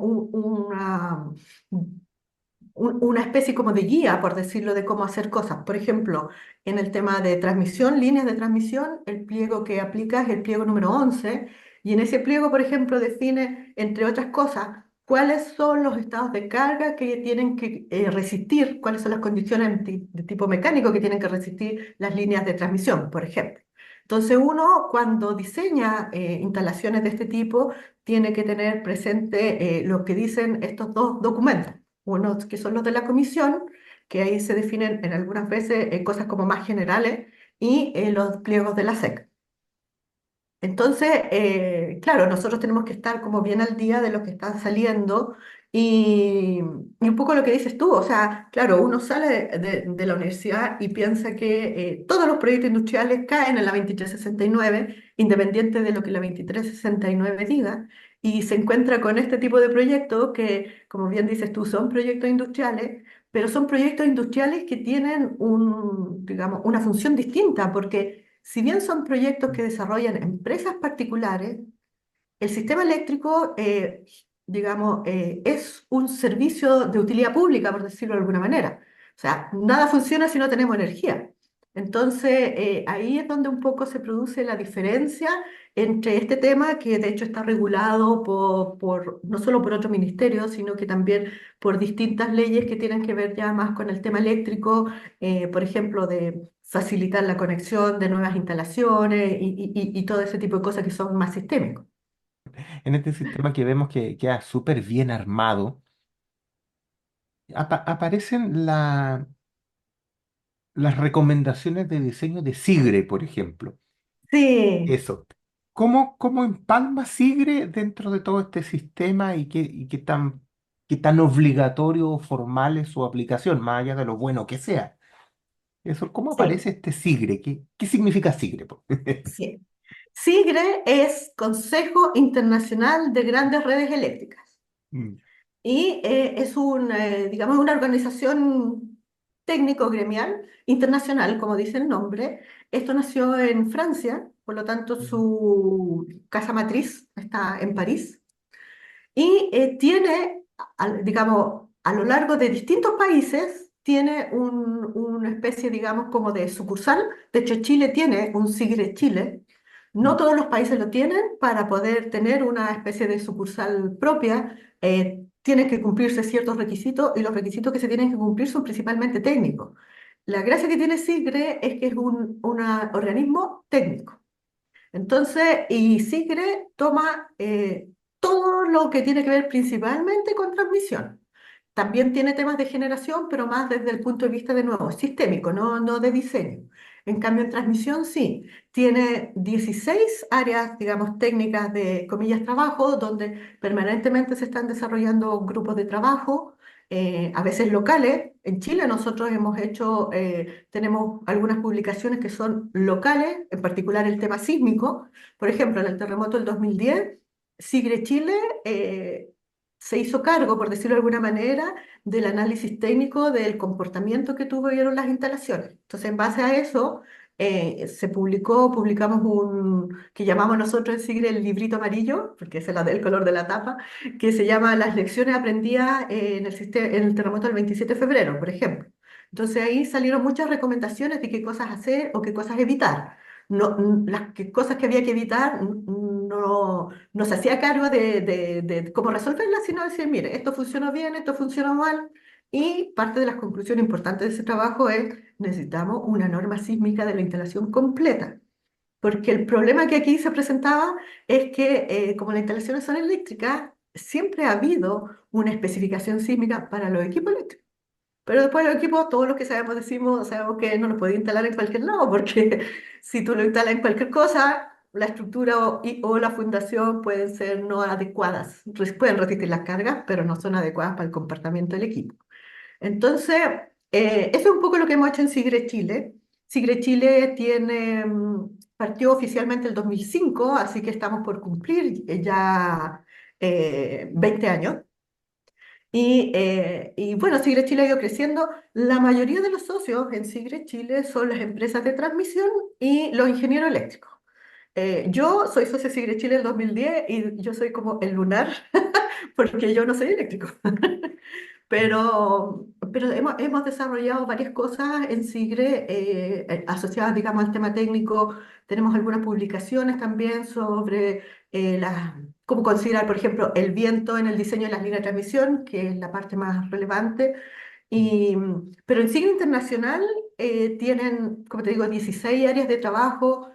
una especie como de guía, por decirlo, de cómo hacer cosas. Por ejemplo, en el tema de transmisión, líneas de transmisión, el pliego que aplica es el pliego número 11, y en ese pliego, por ejemplo, define, entre otras cosas, cuáles son los estados de carga que tienen que resistir, cuáles son las condiciones de tipo mecánico que tienen que resistir las líneas de transmisión, por ejemplo. Entonces uno cuando diseña instalaciones de este tipo tiene que tener presente lo que dicen estos dos documentos, unos que son los de la comisión, que ahí se definen en algunas veces cosas como más generales, y los pliegos de la SEC. Entonces, claro, nosotros tenemos que estar como bien al día de lo que está saliendo y un poco lo que dices tú, o sea, claro, uno sale de la universidad y piensa que todos los proyectos industriales caen en la 2369, independiente de lo que la 2369 diga, y se encuentra con este tipo de proyectos que, como bien dices tú, son proyectos industriales, pero son proyectos industriales que tienen digamos, una función distinta, porque si bien son proyectos que desarrollan empresas particulares, el sistema eléctrico, digamos, es un servicio de utilidad pública, por decirlo de alguna manera. O sea, nada funciona si no tenemos energía. Entonces, ahí es donde un poco se produce la diferencia entre este tema, que de hecho está regulado no solo por otro ministerio, sino que también por distintas leyes que tienen que ver ya más con el tema eléctrico, por ejemplo, de facilitar la conexión de nuevas instalaciones y todo ese tipo de cosas que son más sistémicos. En este sistema que vemos que queda súper bien armado, aparecen las recomendaciones de diseño de Sigre, por ejemplo. Sí, Eso. ¿Cómo empalma Sigre dentro de todo este sistema qué tan obligatorio o formal es su aplicación, más allá de lo bueno que sea? Eso, ¿cómo sí, aparece este SIGRE? ¿Qué significa SIGRE, po? sí. SIGRE es Consejo Internacional de Grandes Redes Eléctricas Mm, y es digamos, una organización técnico-gremial internacional, como dice el nombre. Esto nació en Francia, por lo tanto mm, su casa matriz está en París. Y tiene, digamos, a lo largo de distintos países, tiene una especie, digamos, como de sucursal. De hecho, Chile tiene un SIGRE Chile. No mm. todos los países lo tienen. Para poder tener una especie de sucursal propia, tienen que cumplirse ciertos requisitos, y los requisitos que se tienen que cumplir son principalmente técnicos. La gracia que tiene SIGRE es que es un organismo técnico. Entonces, y Sigre toma todo lo que tiene que ver principalmente con transmisión. También tiene temas de generación, pero más desde el punto de vista de nuevo, sistémico, no de diseño. En cambio, en transmisión sí, tiene 16 áreas, digamos, técnicas de, comillas, trabajo, donde permanentemente se están desarrollando grupos de trabajo, a veces locales. En Chile nosotros hemos hecho, tenemos algunas publicaciones que son locales, en particular el tema sísmico. Por ejemplo, en el terremoto del 2010, Sigre Chile eh, se hizo cargo, por decirlo de alguna manera, del análisis técnico del comportamiento que tuvieron las instalaciones. Entonces, en base a eso, publicamos que llamamos nosotros en Sigre el librito amarillo, porque es el color de la tapa, que se llama Las lecciones aprendidas en el terremoto del 27 de febrero, por ejemplo. Entonces ahí salieron muchas recomendaciones de qué cosas hacer o qué cosas evitar. Cosas que había que evitar no se hacía cargo de cómo resolverlas, sino decir, mire, esto funcionó bien, esto funcionó mal. Y parte de las conclusiones importantes de ese trabajo es, necesitamos una norma sísmica de la instalación completa. Porque el problema que aquí se presentaba es que como las instalaciones son eléctricas, siempre ha habido una especificación sísmica para los equipos eléctricos. Pero después los equipos, todos los que sabemos, decimos, sabemos que no los podía instalar en cualquier lado, porque si tú lo instalas en cualquier cosa, la estructura o la fundación pueden ser no adecuadas. Pueden resistir las cargas, pero no son adecuadas para el comportamiento del equipo. Entonces, eso es un poco lo que hemos hecho en Sigre Chile. Sigre Chile partió oficialmente el 2005, así que estamos por cumplir ya 20 años. Y bueno, Sigre Chile ha ido creciendo. La mayoría de los socios en Sigre Chile son las empresas de transmisión y los ingenieros eléctricos. Yo soy socia de Sigre Chile en el 2010 y yo soy como el lunar porque yo no soy eléctrico. Pero hemos desarrollado varias cosas en Sigre asociadas, digamos, al tema técnico. Tenemos algunas publicaciones también sobre cómo considerar, por ejemplo, el viento en el diseño de las líneas de transmisión, que es la parte más relevante. Pero en Sigre Internacional tienen, como te digo, 16 áreas de trabajo,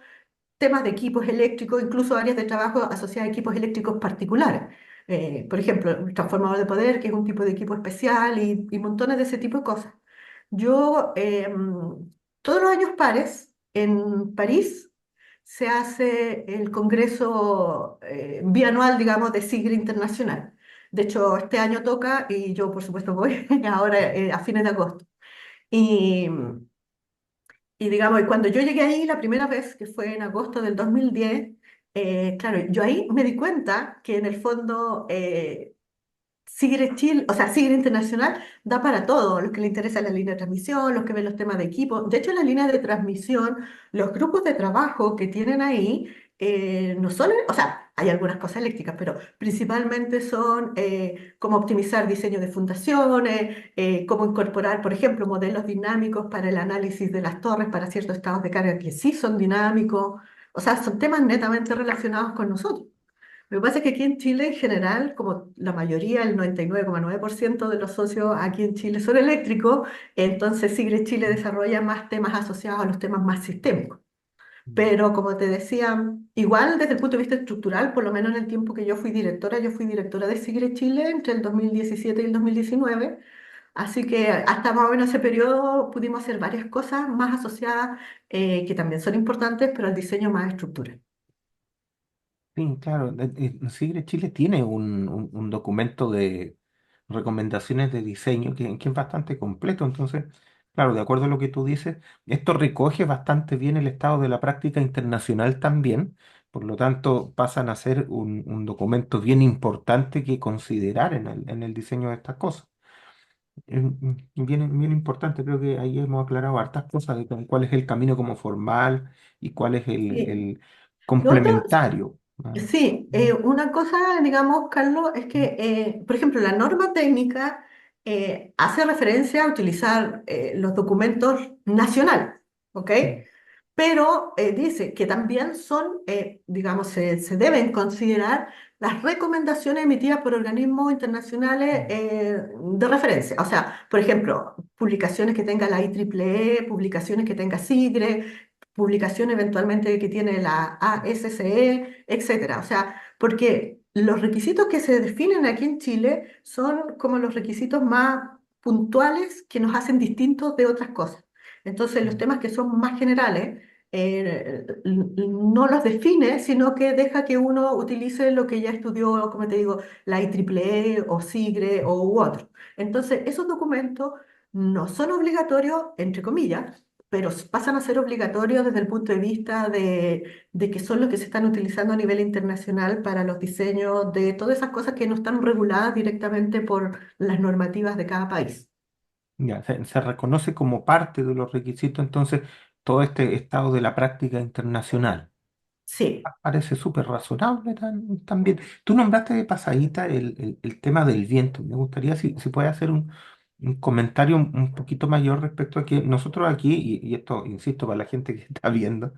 temas de equipos eléctricos, incluso áreas de trabajo asociadas a equipos eléctricos particulares. Por ejemplo, un transformador de poder, que es un tipo de equipo especial, y montones de ese tipo de cosas. Yo, todos los años pares, en París, se hace el congreso bianual, digamos, de SIGRE Internacional. De hecho, este año toca y yo, por supuesto, voy ahora a fines de agosto. Y, y digamos, y cuando yo llegué ahí la primera vez, que fue en agosto del 2010, claro, yo ahí me di cuenta que en el fondo Sigre Chile, o sea, Sigre Internacional da para todo, los que le interesa la línea de transmisión, los que ven los temas de equipo. De hecho, la línea de transmisión, los grupos de trabajo que tienen ahí, no son, o sea, hay algunas cosas eléctricas, pero principalmente son cómo optimizar diseño de fundaciones, cómo incorporar, por ejemplo, modelos dinámicos para el análisis de las torres para ciertos estados de carga que sí son dinámicos. O sea, son temas netamente relacionados con nosotros. Lo que pasa es que aquí en Chile, en general, como la mayoría, el 99,9% de los socios aquí en Chile son eléctricos, entonces Sigre Chile desarrolla más temas asociados a los temas más sistémicos. Pero como te decía, igual desde el punto de vista estructural, por lo menos en el tiempo que yo fui directora de Sigre Chile entre el 2017 y el 2019, así que hasta más o menos ese periodo pudimos hacer varias cosas más asociadas, que también son importantes, pero al diseño más estructural. Sí, claro. Sigre Chile tiene un documento de recomendaciones de diseño que es bastante completo. Entonces, claro, de acuerdo a lo que tú dices, esto recoge bastante bien el estado de la práctica internacional también. Por lo tanto, pasan a ser un documento bien importante que considerar en el diseño de estas cosas. Bien, bien importante, creo que ahí hemos aclarado hartas cosas de cuál es el camino como formal y cuál es Sí. el Lo otro, complementario. ¿Ah? sí, una cosa, digamos, Carlos, es que, por ejemplo, la norma técnica hace referencia a utilizar los documentos nacionales, ¿ok? Mm, Pero dice que también son, digamos, se deben considerar las recomendaciones emitidas por organismos internacionales mm, de referencia. O sea, por ejemplo, publicaciones que tenga la IEEE, publicaciones que tenga SIGRE, publicación eventualmente que tiene la ASCE, etcétera. O sea, porque los requisitos que se definen aquí en Chile son como los requisitos más puntuales que nos hacen distintos de otras cosas. Entonces, los mm, temas que son más generales no los define, sino que deja que uno utilice lo que ya estudió, como te digo, la IEEE o SIGRE o u otro. Entonces, esos documentos no son obligatorios, entre comillas, pero pasan a ser obligatorios desde el punto de vista de que son los que se están utilizando a nivel internacional para los diseños de todas esas cosas que no están reguladas directamente por las normativas de cada país. Ya, se reconoce como parte de los requisitos, entonces, todo este estado de la práctica internacional. Sí. Parece súper razonable también. Tú nombraste de pasadita el tema del viento. Me gustaría si puedes hacer un comentario un poquito mayor respecto a que nosotros aquí, y esto, insisto, para la gente que está viendo,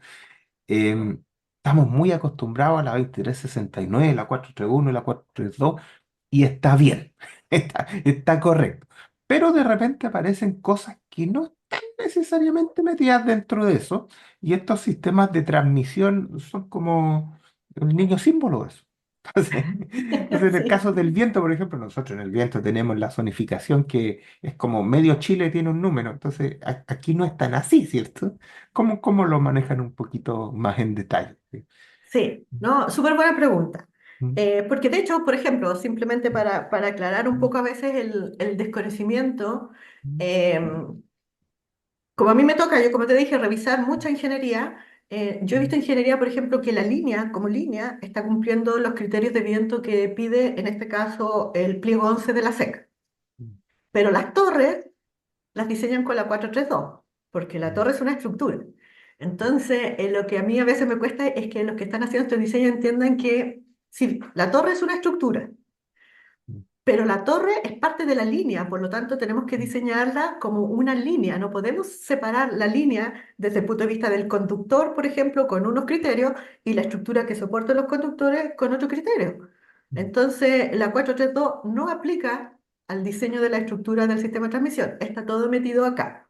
estamos muy acostumbrados a la 2369, la 431 y la 432, y está bien, está correcto. Pero de repente aparecen cosas que no están necesariamente metidas dentro de eso, y estos sistemas de transmisión son como el niño símbolo de eso. Entonces, en el Sí. caso del viento, por ejemplo, nosotros en el viento tenemos la zonificación que es como medio Chile tiene un número, entonces aquí no es tan así, ¿cierto? ¿Cómo lo manejan un poquito más en detalle? Sí. Sí, no, súper buena pregunta. Mm, Porque de hecho, por ejemplo, simplemente para aclarar un mm, poco a veces el desconocimiento, mm, em, como a mí me toca, yo como te dije, revisar mucha ingeniería, yo he mm, visto ingeniería, por ejemplo, que la línea, como línea, está cumpliendo los criterios de viento que pide, en este caso, el pliego 11 de la SEC. mm, Pero las torres las diseñan con la 432 porque la mm, torre es una estructura. Entonces, lo que a mí a veces me cuesta es que los que están haciendo este diseño entiendan que sí, la torre es una estructura, mm, pero la torre es parte de la línea, por lo tanto tenemos que mm, diseñarla como una línea. No podemos separar la línea desde el punto de vista del conductor, por ejemplo, con unos criterios y la estructura que soporta los conductores con otro criterio. mm, Entonces, la 432 no aplica al diseño de la estructura del sistema de transmisión. Está todo metido acá.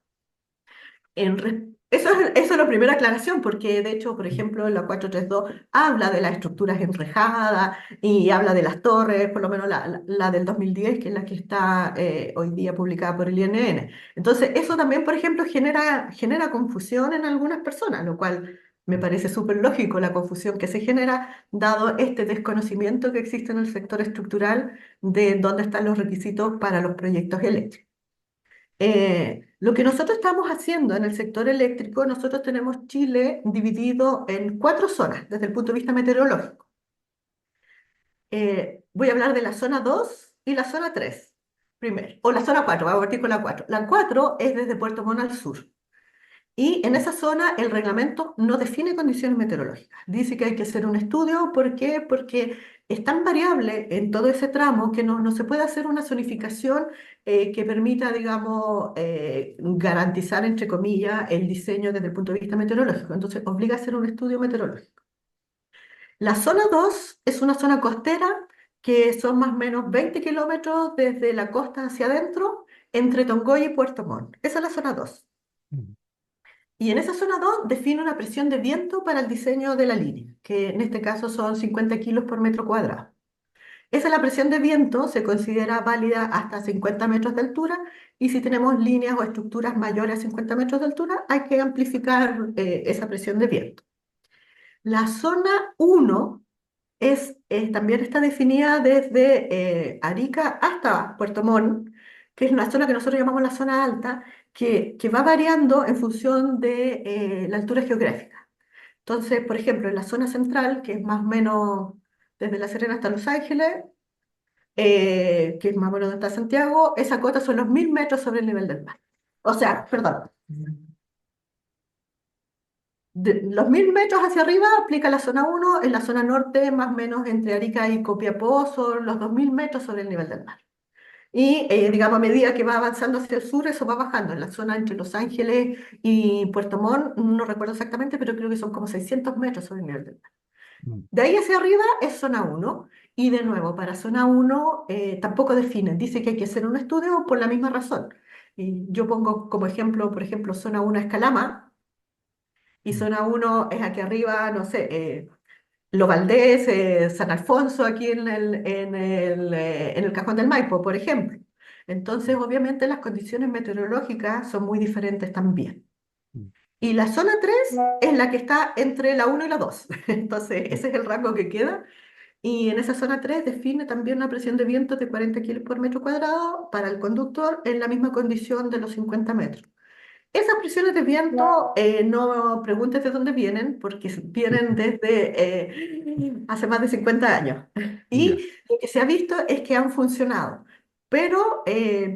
Eso es la primera aclaración, porque de hecho, por ejemplo, la 432 habla de las estructuras enrejadas y habla de las torres, por lo menos la del 2010, que es la que está hoy día publicada por el INN. Entonces, eso también, por ejemplo, genera confusión en algunas personas, lo cual me parece súper lógico la confusión que se genera, dado este desconocimiento que existe en el sector estructural de dónde están los requisitos para los proyectos eléctricos. Lo que nosotros estamos haciendo en el sector eléctrico, nosotros tenemos Chile dividido en cuatro zonas desde el punto de vista meteorológico. Voy a hablar de la zona 2 y la zona 3 primero, o la zona 4. Voy a partir con la 4. La 4 es desde Puerto Montt al sur. Y en esa zona el reglamento no define condiciones meteorológicas. Dice que hay que hacer un estudio. ¿Por qué? Porque es tan variable en todo ese tramo que no se puede hacer una zonificación que permita, digamos, garantizar, entre comillas, el diseño desde el punto de vista meteorológico. Entonces, obliga a hacer un estudio meteorológico. La zona 2 es una zona costera que son más o menos 20 kilómetros desde la costa hacia adentro, entre Tongoy y Puerto Montt. Esa es la zona 2. Mm. Y en esa zona 2 define una presión de viento para el diseño de la línea, que en este caso son 50 kilos por metro cuadrado. Esa es la presión de viento, se considera válida hasta 50 metros de altura, y si tenemos líneas o estructuras mayores a 50 metros de altura, hay que amplificar esa presión de viento. La zona 1 también está definida desde Arica hasta Puerto Montt, que es una zona que nosotros llamamos la zona alta, que va variando en función de la altura geográfica. Entonces, por ejemplo, en la zona central, que es más o menos desde La Serena hasta Los Ángeles, que es más o menos donde está Santiago, esa cota son los 1000 metros sobre el nivel del mar. O sea, perdón, de los 1000 metros hacia arriba aplica la zona 1, en la zona norte, más o menos entre Arica y Copiapó, son los 2000 metros sobre el nivel del mar. Y digamos, a medida que va avanzando hacia el sur, eso va bajando. En la zona entre Los Ángeles y Puerto Montt, no recuerdo exactamente, pero creo que son como 600 metros sobre el nivel del mar. Mm. De ahí hacia arriba es zona 1. Y de nuevo, para zona 1 tampoco definen. Dice que hay que hacer un estudio por la misma razón. Y yo pongo como ejemplo, por ejemplo, zona 1 es Calama, y Mm. zona 1 es aquí arriba, no sé, Los Valdés, San Alfonso, aquí en el Cajón del Maipo, por ejemplo. Entonces, obviamente, las condiciones meteorológicas son muy diferentes también. Mm. Y la zona 3 es la que está entre la 1 y la 2. Entonces, ese es el rango que queda. Y en esa zona 3 define también una presión de viento de 40 kilos por metro cuadrado para el conductor en la misma condición de los 50 metros. Esas presiones de viento, no preguntes de dónde vienen, porque vienen desde hace más de 50 años. Ya. Y lo que se ha visto es que han funcionado. Pero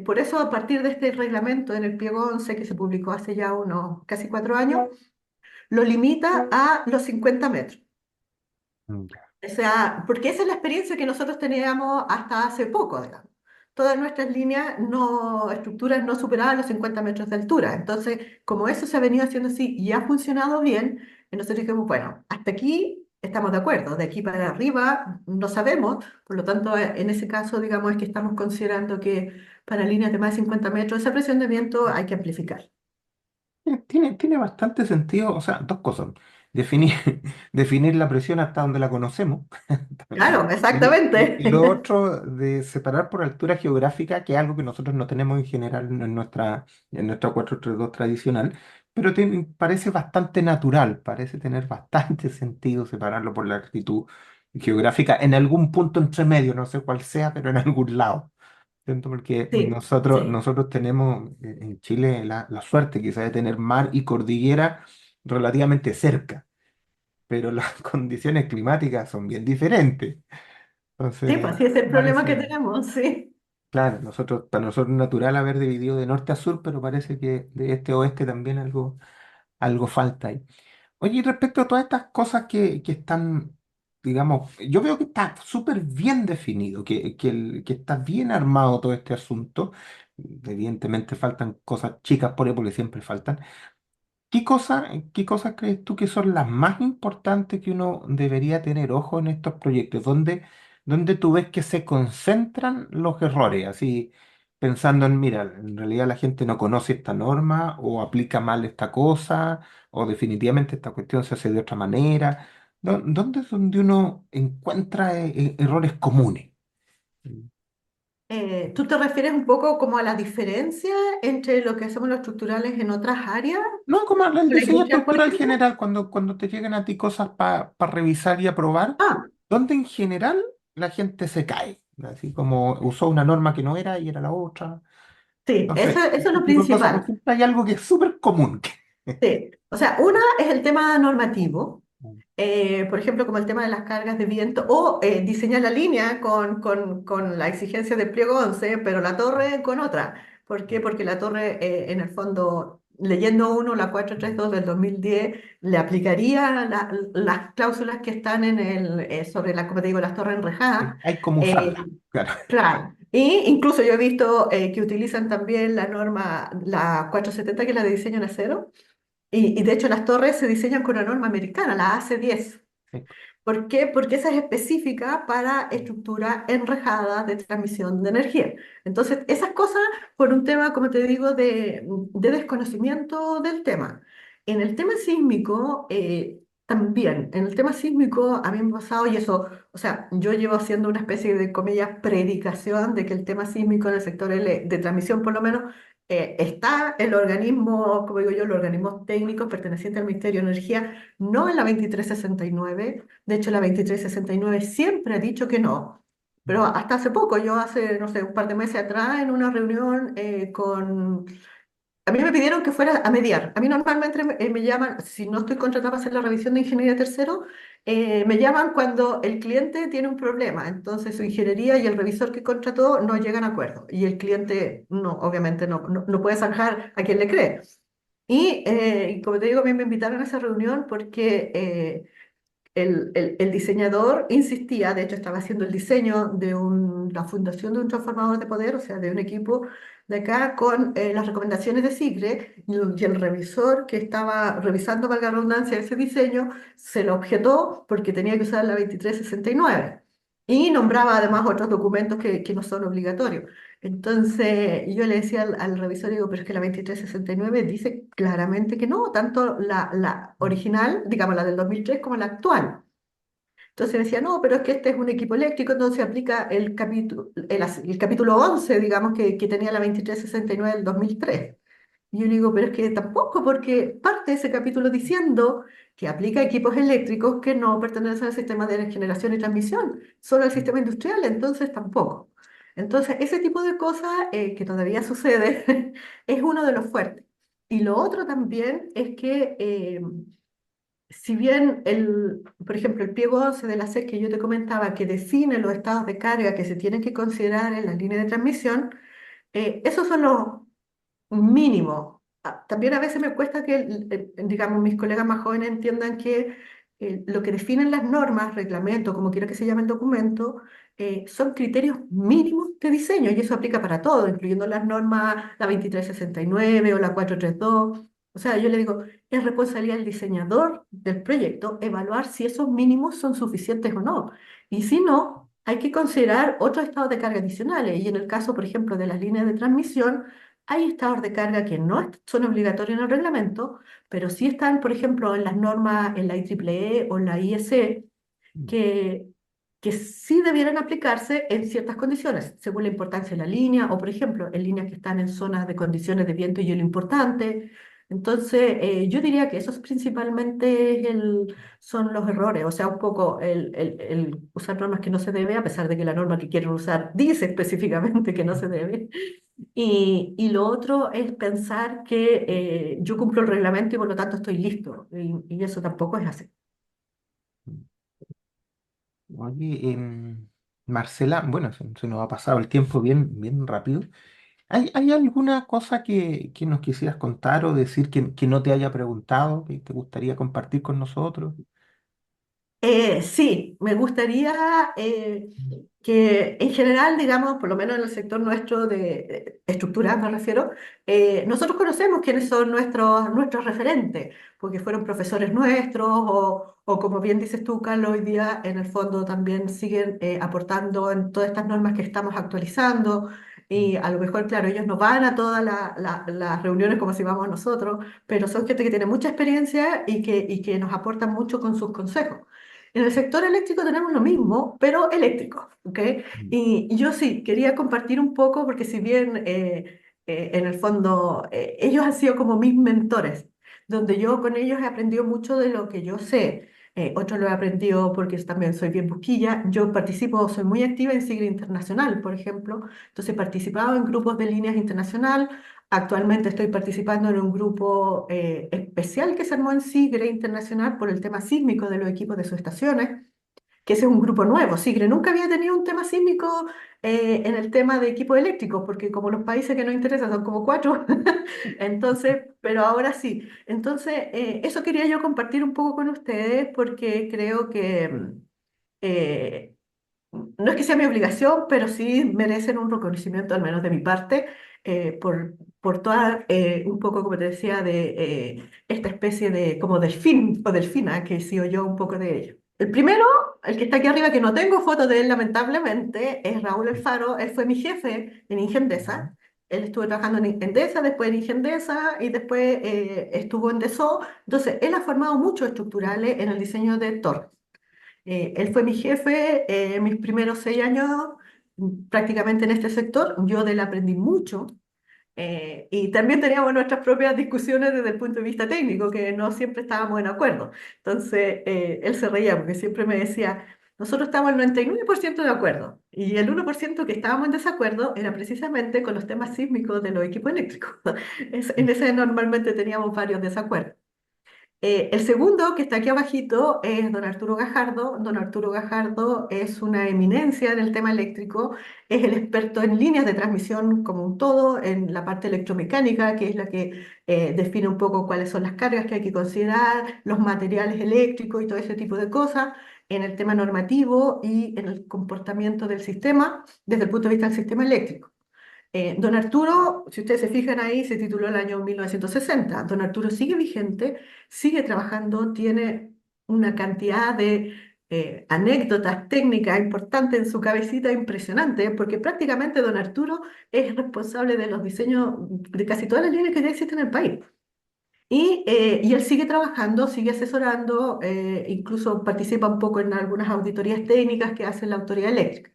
por eso, a partir de este reglamento en el pliego 11, que se publicó hace ya unos casi 4 años, lo limita a los 50 metros. Mm. Ya. O sea, porque esa es la experiencia que nosotros teníamos hasta hace poco, digamos. Todas nuestras líneas estructuras no superaban los 50 metros de altura. Entonces, como eso se ha venido haciendo así y ha funcionado bien, nosotros dijimos, bueno, hasta aquí estamos de acuerdo, de aquí para arriba no sabemos, por lo tanto, en ese caso, digamos, es que estamos considerando que para líneas de más de 50 metros esa presión de viento hay que amplificar. Tiene bastante sentido, o sea, dos cosas. Definir, definir la presión hasta donde la conocemos. Claro, Y lo exactamente. otro de separar por altura geográfica, que es algo que nosotros no tenemos en general en nuestra 432 tradicional, pero parece bastante natural, parece tener bastante sentido separarlo por la altitud geográfica en algún punto entre medio, no sé cuál sea, pero en algún lado. ¿Cierto? Porque Sí, nosotros, sí. nosotros tenemos en Chile la suerte quizá de tener mar y cordillera relativamente cerca, pero las condiciones climáticas son bien diferentes. Sí, Entonces, pues sí, ese es el problema que parece, tenemos, sí. claro, para nosotros es natural haber dividido de norte a sur, pero parece que de este a oeste también algo falta ahí. Oye, y respecto a todas estas cosas que están, digamos, yo veo que está súper bien definido, que está bien armado todo este asunto. Evidentemente faltan cosas chicas por ahí, porque siempre faltan. ¿Qué cosas crees tú que son las más importantes que uno debería tener ojo en estos proyectos? ¿Dónde tú ves que se concentran los errores? Así, pensando en, mira, en realidad la gente no conoce esta norma o aplica mal esta cosa o definitivamente esta cuestión se hace de otra manera. ¿Dónde es donde uno encuentra errores comunes? ¿Tú te refieres un poco como a la diferencia entre lo que hacemos los estructurales en otras áreas, No, como el la diseño industrial, por estructural ejemplo? general, cuando te llegan a ti cosas para revisar y aprobar, Ah, donde en general la gente se cae, así como usó una norma que no era y era la otra. sí, Entonces, eso es este lo tipo de cosas, por principal. ejemplo, hay algo que es súper común. Sí. O sea, una es el tema normativo, por ejemplo, como el tema de las cargas de viento, o diseñar la línea con la exigencia del pliego 11, pero la torre con otra. ¿Por qué? Porque la torre, en el fondo, leyendo uno, la 432 del 2010, le aplicaría las cláusulas que están sobre como te digo, las torres enrejadas. Hay como eh, usarla, claro. Claro. Y incluso yo he visto que utilizan también la norma, la 470, que es la de diseño en acero, y de hecho las torres se diseñan con una norma americana, la AC10. Sí. ¿Por qué? Porque esa es específica para estructura enrejada de transmisión de energía. Entonces, esas cosas por un tema, como te digo, de desconocimiento del tema. En el tema sísmico, también, en el tema sísmico a mí me ha pasado, y eso, o sea, yo llevo haciendo una especie de, comillas, predicación de que el tema sísmico en el sector de transmisión, por lo menos, está el organismo, como digo yo, los organismos técnicos pertenecientes al Ministerio de Energía, no en la 2369. De hecho, la 2369 siempre ha dicho que no. Pero hasta hace poco, yo hace, no sé, un par de meses atrás, en una reunión a mí me pidieron que fuera a mediar. A mí normalmente me llaman, si no estoy contratada para hacer la revisión de ingeniería tercero, me llaman cuando el cliente tiene un problema. Entonces su ingeniería y el revisor que contrató no llegan a acuerdo. Y el cliente no, obviamente no puede zanjar a quien le cree. Y como te digo, a mí me invitaron a esa reunión porque el diseñador insistía, de hecho estaba haciendo el diseño de la fundación de un transformador de poder, o sea, de un equipo de acá con las recomendaciones de SIGRE, y el revisor que estaba revisando, valga la redundancia, ese diseño, se lo objetó porque tenía que usar la 2369 y nombraba además otros documentos que no son obligatorios. Entonces yo le decía al revisor, digo, pero es que la 2369 dice claramente que no, tanto la original, digamos la del 2003, como la actual. Entonces decía, no, pero es que este es un equipo eléctrico, entonces aplica el capítulo 11, digamos, que tenía la 2369 del 2003. Y yo le digo, pero es que tampoco, porque parte de ese capítulo diciendo que aplica a equipos eléctricos que no pertenecen al sistema de generación y transmisión, solo al sistema industrial, entonces tampoco. Entonces, ese tipo de cosas que todavía sucede es uno de los fuertes. Y lo otro también es que, si bien, por ejemplo, el pliego 11 de la SEC que yo te comentaba, que define los estados de carga que se tienen que considerar en la línea de transmisión, esos son los mínimo. También a veces me cuesta que, digamos, mis colegas más jóvenes entiendan que lo que definen las normas, reglamento, como quiera que se llame el documento, son criterios mínimos de diseño y eso aplica para todo, incluyendo las normas, la 2369 o la 432. O sea, yo le digo, es responsabilidad del diseñador del proyecto evaluar si esos mínimos son suficientes o no. Y si no, hay que considerar otros estados de carga adicionales. Y en el caso, por ejemplo, de las líneas de transmisión, hay estados de carga que no son obligatorios en el reglamento, pero sí están, por ejemplo, en las normas, en la IEEE o en la IEC, que, que sí debieran aplicarse en ciertas condiciones, según la importancia de la línea, o por ejemplo, en líneas que están en zonas de condiciones de viento y hielo importante. Entonces, yo diría que esos principalmente son los errores, o sea, un poco el usar normas que no se debe, a pesar de que la norma que quieren usar dice específicamente que no se debe. Y lo otro es pensar que yo cumplo el reglamento y por lo tanto estoy listo. Y eso tampoco es así. Oye, Marcela, bueno, se nos ha pasado el tiempo bien, bien rápido. ¿Hay alguna cosa que nos quisieras contar o decir que no te haya preguntado, que te gustaría compartir con nosotros? Sí, me gustaría que en general, digamos, por lo menos en el sector nuestro de estructural me refiero, nosotros conocemos quiénes son nuestros referentes, porque fueron profesores nuestros o como bien dices tú, Carlos, hoy día en el fondo también siguen aportando en todas estas normas que estamos actualizando. y a lo mejor, claro, ellos no van a todas las reuniones como si vamos nosotros, pero son gente que tiene mucha experiencia y que nos aportan mucho con sus consejos. En el sector eléctrico tenemos lo mismo, pero eléctrico, ¿ok? Y yo sí, quería compartir un poco, porque si bien en el fondo ellos han sido como mis mentores, donde yo con ellos he aprendido mucho de lo que yo sé. Otro lo he aprendido porque también soy bien busquilla. Yo participo, soy muy activa en SIGRE Internacional, por ejemplo. Entonces he participado en grupos de líneas internacional. Actualmente estoy participando en un grupo especial que se armó en SIGRE Internacional por el tema sísmico de los equipos de subestaciones, que ese es un grupo nuevo. SIGRE nunca había tenido un tema sísmico en el tema de equipos eléctricos, porque como los países que nos interesan son como cuatro, entonces, pero ahora sí. Entonces, eso quería yo compartir un poco con ustedes porque creo que eh, no es que sea mi obligación, pero sí merecen un reconocimiento, al menos de mi parte, por toda, un poco, como te decía, de esta especie de, como delfín o delfina, que he sido yo un poco de ello. El primero, el que está aquí arriba, que no tengo fotos de él, lamentablemente, es Raúl Alfaro. Él fue mi jefe en Ingendesa. Él estuvo trabajando en Endesa, después en Ingendesa y después estuvo en DESO. Entonces, él ha formado muchos estructurales en el diseño de torres. Él fue mi jefe mis primeros 6 años prácticamente en este sector. Yo de él aprendí mucho y también teníamos nuestras propias discusiones desde el punto de vista técnico, que no siempre estábamos en acuerdo. Entonces, él se reía porque siempre me decía, nosotros estamos al 99% de acuerdo y el 1% que estábamos en desacuerdo era precisamente con los temas sísmicos de los equipos eléctricos. En ese normalmente teníamos varios desacuerdos. El segundo, que está aquí abajito, es don Arturo Gajardo. Don Arturo Gajardo es una eminencia en el tema eléctrico, es el experto en líneas de transmisión como un todo, en la parte electromecánica, que es la que define un poco cuáles son las cargas que hay que considerar, los materiales eléctricos y todo ese tipo de cosas, en el tema normativo y en el comportamiento del sistema desde el punto de vista del sistema eléctrico. Don Arturo, si ustedes se fijan ahí, se tituló el año 1960. Don Arturo sigue vigente, sigue trabajando, tiene una cantidad de anécdotas técnicas importantes en su cabecita impresionante, porque prácticamente Don Arturo es responsable de los diseños de casi todas las líneas que ya existen en el país. Y él sigue trabajando, sigue asesorando, incluso participa un poco en algunas auditorías técnicas que hace la autoridad eléctrica.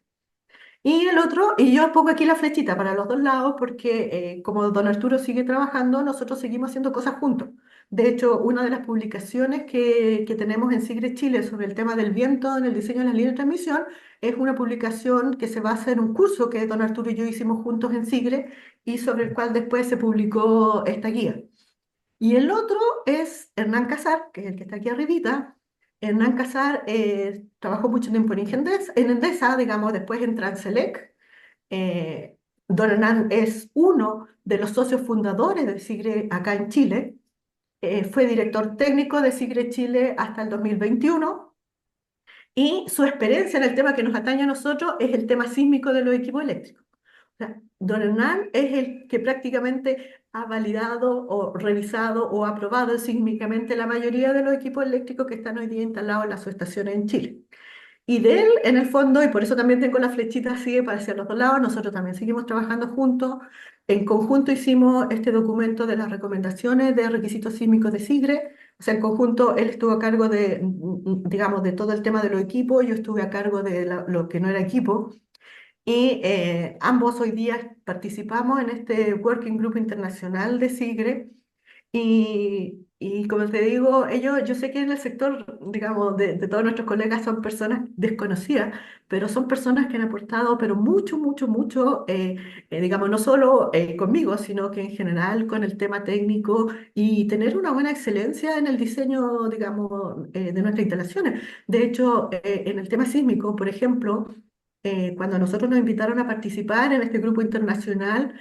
Y el otro, y yo pongo aquí la flechita para los dos lados porque como don Arturo sigue trabajando, nosotros seguimos haciendo cosas juntos. De hecho, una de las publicaciones que tenemos en Sigre Chile sobre el tema del viento en el diseño de las líneas de transmisión es una publicación que se basa en un curso que don Arturo y yo hicimos juntos en Sigre y sobre el cual después se publicó esta guía. Y el otro es Hernán Casar, que es el que está aquí arribita. Hernán Casar trabajó mucho tiempo en Endesa, digamos, después en Transelec. Don Hernán es uno de los socios fundadores de Sigre acá en Chile. Fue director técnico de Sigre Chile hasta el 2021 y su experiencia en el tema que nos atañe a nosotros es el tema sísmico de los equipos eléctricos. O sea, don Hernán es el que prácticamente ha validado o revisado o aprobado sísmicamente la mayoría de los equipos eléctricos que están hoy día instalados en las subestaciones en Chile. Y de él, en el fondo, y por eso también tengo la flechita así para hacia los dos lados, nosotros también seguimos trabajando juntos. En conjunto hicimos este documento de las recomendaciones de requisitos sísmicos de SIGRE. O sea, en conjunto él estuvo a cargo de, digamos, de todo el tema de los equipos, yo estuve a cargo de lo que no era equipo. Y ambos hoy día participamos en este Working Group Internacional de SIGRE y como te digo, ellos, yo sé que en el sector, digamos, de todos nuestros colegas son personas desconocidas, pero son personas que han aportado, pero mucho, mucho, mucho, digamos, no solo conmigo, sino que en general con el tema técnico y tener una buena excelencia en el diseño, digamos, de nuestras instalaciones. De hecho, en el tema sísmico, por ejemplo, cuando nosotros nos invitaron a participar en este grupo internacional,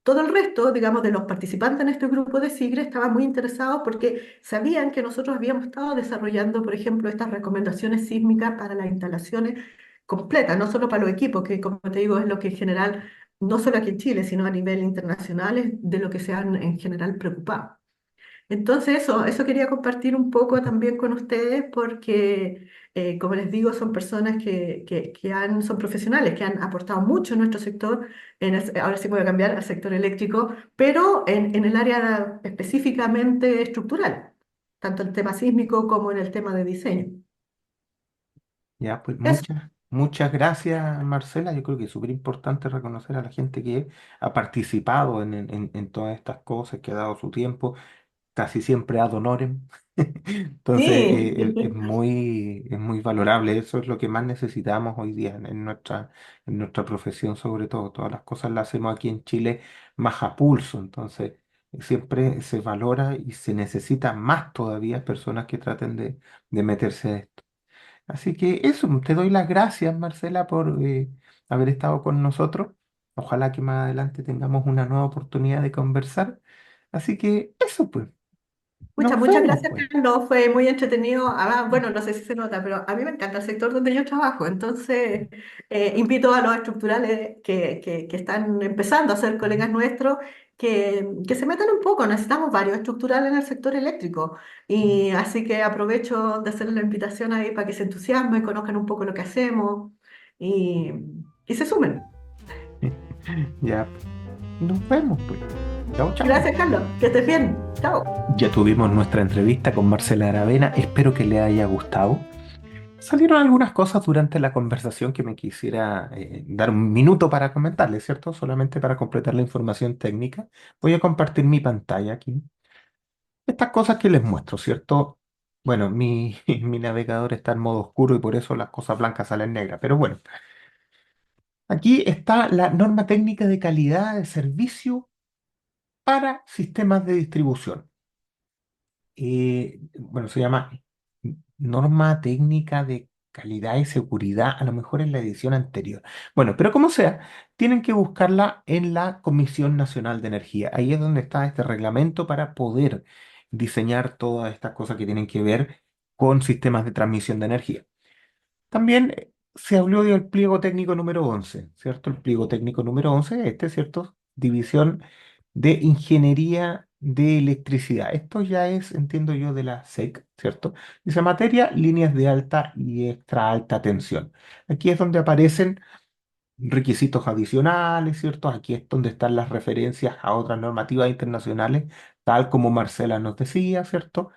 todo el resto, digamos, de los participantes en este grupo de SIGRE estaban muy interesados porque sabían que nosotros habíamos estado desarrollando, por ejemplo, estas recomendaciones sísmicas para las instalaciones completas, no solo para los equipos, que como te digo es lo que en general, no solo aquí en Chile, sino a nivel internacional, es de lo que se han en general preocupado. Entonces eso quería compartir un poco también con ustedes porque, como les digo, son personas son profesionales, que han aportado mucho en nuestro sector. Ahora sí voy a cambiar al sector eléctrico, pero en el área específicamente estructural, tanto el tema sísmico como en el tema de diseño. Ya, pues Eso. muchas gracias, Marcela. Yo creo que es súper importante reconocer a la gente que ha participado en todas estas cosas, que ha dado su tiempo, casi siempre ad honorem. Entonces, Sí. es muy valorable. Eso es lo que más necesitamos hoy día en nuestra profesión, sobre todo. Todas las cosas las hacemos aquí en Chile más a pulso. Entonces, siempre se valora y se necesita más todavía personas que traten de meterse a esto. Así que eso, te doy las gracias, Marcela, por haber estado con nosotros. Ojalá que más adelante tengamos una nueva oportunidad de conversar. Así que eso, pues, nos Muchas vemos, gracias, pues. Carlos. Fue muy entretenido. Además, bueno, no sé si se nota, pero a mí me encanta el sector donde yo trabajo. Entonces, invito a los estructurales que están empezando a ser colegas nuestros que se metan un poco. Necesitamos varios estructurales en el sector eléctrico. Y así que aprovecho de hacerles la invitación ahí para que se entusiasmen, conozcan un poco lo que hacemos y, y se sumen. Ya, nos vemos, pues. Chao, chao. Gracias, Carlos. Que estés bien. Chao. Ya tuvimos nuestra entrevista con Marcela Aravena. Espero que le haya gustado. Salieron algunas cosas durante la conversación que me quisiera dar un minuto para comentarles, ¿cierto? Solamente para completar la información técnica. Voy a compartir mi pantalla aquí. Estas cosas que les muestro, ¿cierto? Bueno, mi navegador está en modo oscuro y por eso las cosas blancas salen negras. Pero bueno, aquí está la norma técnica de calidad de servicio para sistemas de distribución. Bueno, se llama norma técnica de calidad y seguridad, a lo mejor en la edición anterior. Bueno, pero como sea, tienen que buscarla en la Comisión Nacional de Energía. Ahí es donde está este reglamento para poder diseñar todas estas cosas que tienen que ver con sistemas de transmisión de energía. También se habló del pliego técnico número 11, ¿cierto? El pliego técnico número 11, ¿cierto? División de Ingeniería de Electricidad. Esto ya es, entiendo yo, de la SEC, ¿cierto? Dice materia, líneas de alta y extra alta tensión. Aquí es donde aparecen requisitos adicionales, ¿cierto? Aquí es donde están las referencias a otras normativas internacionales, tal como Marcela nos decía, ¿cierto?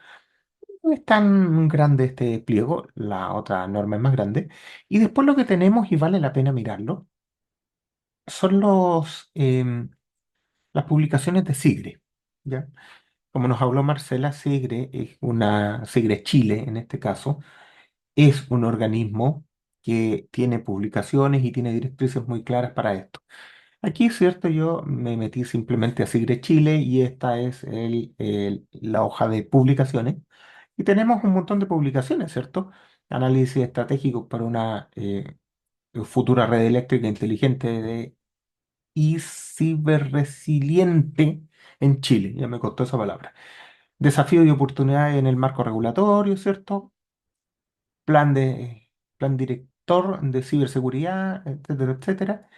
No es tan grande este pliego, la otra norma es más grande. Y después lo que tenemos, y vale la pena mirarlo, son las publicaciones de SIGRE, ¿ya? Como nos habló Marcela, SIGRE es SIGRE Chile en este caso, es un organismo que tiene publicaciones y tiene directrices muy claras para esto. Aquí, cierto, yo me metí simplemente a SIGRE Chile y esta es la hoja de publicaciones. Y tenemos un montón de publicaciones, ¿cierto? Análisis estratégico para una futura red eléctrica inteligente y ciberresiliente en Chile. Ya me costó esa palabra. Desafíos y oportunidades en el marco regulatorio, ¿cierto? Plan de, plan director de ciberseguridad, etcétera, etcétera.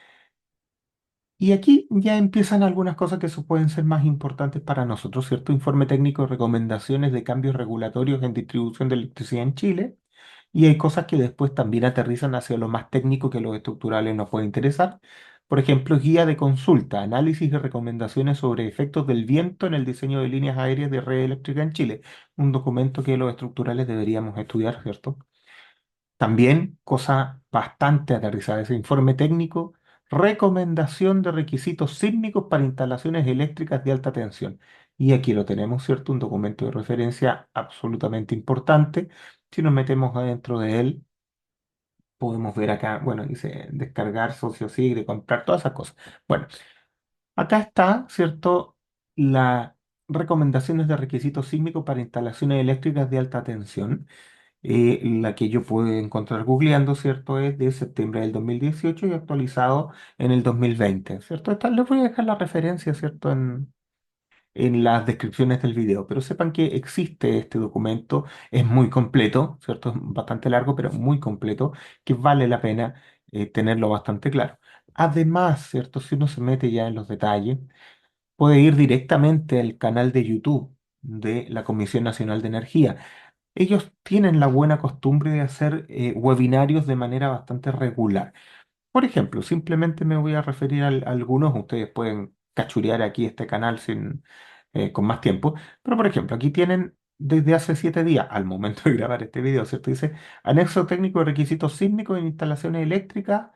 Y aquí ya empiezan algunas cosas que pueden ser más importantes para nosotros, ¿cierto? Informe técnico de recomendaciones de cambios regulatorios en distribución de electricidad en Chile. Y hay cosas que después también aterrizan hacia lo más técnico que los estructurales nos puede interesar. Por ejemplo, guía de consulta, análisis y recomendaciones sobre efectos del viento en el diseño de líneas aéreas de red eléctrica en Chile. Un documento que los estructurales deberíamos estudiar, ¿cierto? También, cosa bastante aterrizada, ese informe técnico, recomendación de requisitos sísmicos para instalaciones eléctricas de alta tensión. Y aquí lo tenemos, ¿cierto? Un documento de referencia absolutamente importante. Si nos metemos adentro de él, podemos ver acá, bueno, dice descargar, socio sigre, comprar, todas esas cosas. Bueno, acá está, ¿cierto? Las recomendaciones de requisitos sísmicos para instalaciones eléctricas de alta tensión. La que yo pude encontrar googleando, ¿cierto? Es de septiembre del 2018 y actualizado en el 2020, ¿cierto? Les voy a dejar la referencia, ¿cierto? En las descripciones del video, pero sepan que existe este documento, es muy completo, ¿cierto? Es bastante largo, pero muy completo, que vale la pena tenerlo bastante claro. Además, ¿cierto? Si uno se mete ya en los detalles, puede ir directamente al canal de YouTube de la Comisión Nacional de Energía. Ellos tienen la buena costumbre de hacer webinarios de manera bastante regular. Por ejemplo, simplemente me voy a referir a algunos, ustedes pueden cachurear aquí este canal con más tiempo, pero por ejemplo, aquí tienen desde hace 7 días, al momento de grabar este video, ¿cierto? Dice, anexo técnico de requisitos sísmicos en instalaciones eléctricas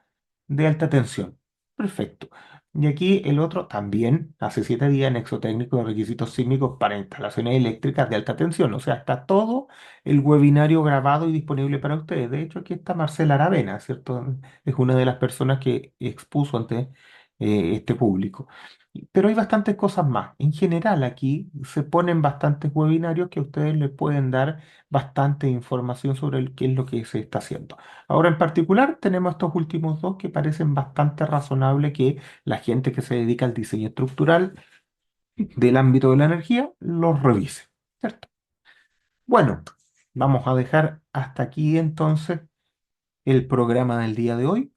de alta tensión. Perfecto. Y aquí el otro también, hace 7 días, anexo técnico de requisitos sísmicos para instalaciones eléctricas de alta tensión. O sea, está todo el webinario grabado y disponible para ustedes. De hecho, aquí está Marcela Aravena, ¿cierto? Es una de las personas que expuso ante este público. Pero hay bastantes cosas más. En general, aquí se ponen bastantes webinarios que a ustedes les pueden dar bastante información sobre qué es lo que se está haciendo. Ahora, en particular, tenemos estos últimos dos que parecen bastante razonables que la gente que se dedica al diseño estructural del ámbito de la energía los revise, ¿cierto? Bueno, vamos a dejar hasta aquí entonces el programa del día de hoy.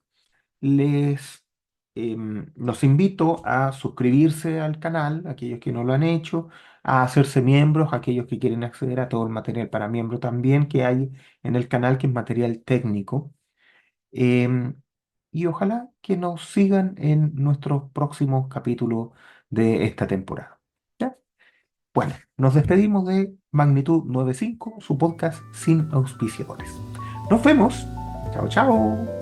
Los invito a suscribirse al canal, aquellos que no lo han hecho, a hacerse miembros, aquellos que quieren acceder a todo el material para miembro también que hay en el canal, que es material técnico. Em, y ojalá que nos sigan en nuestros próximos capítulos de esta temporada. ¿Ya? Bueno, nos despedimos de Magnitud 95, su podcast sin auspiciadores. Nos vemos. Chao, chao.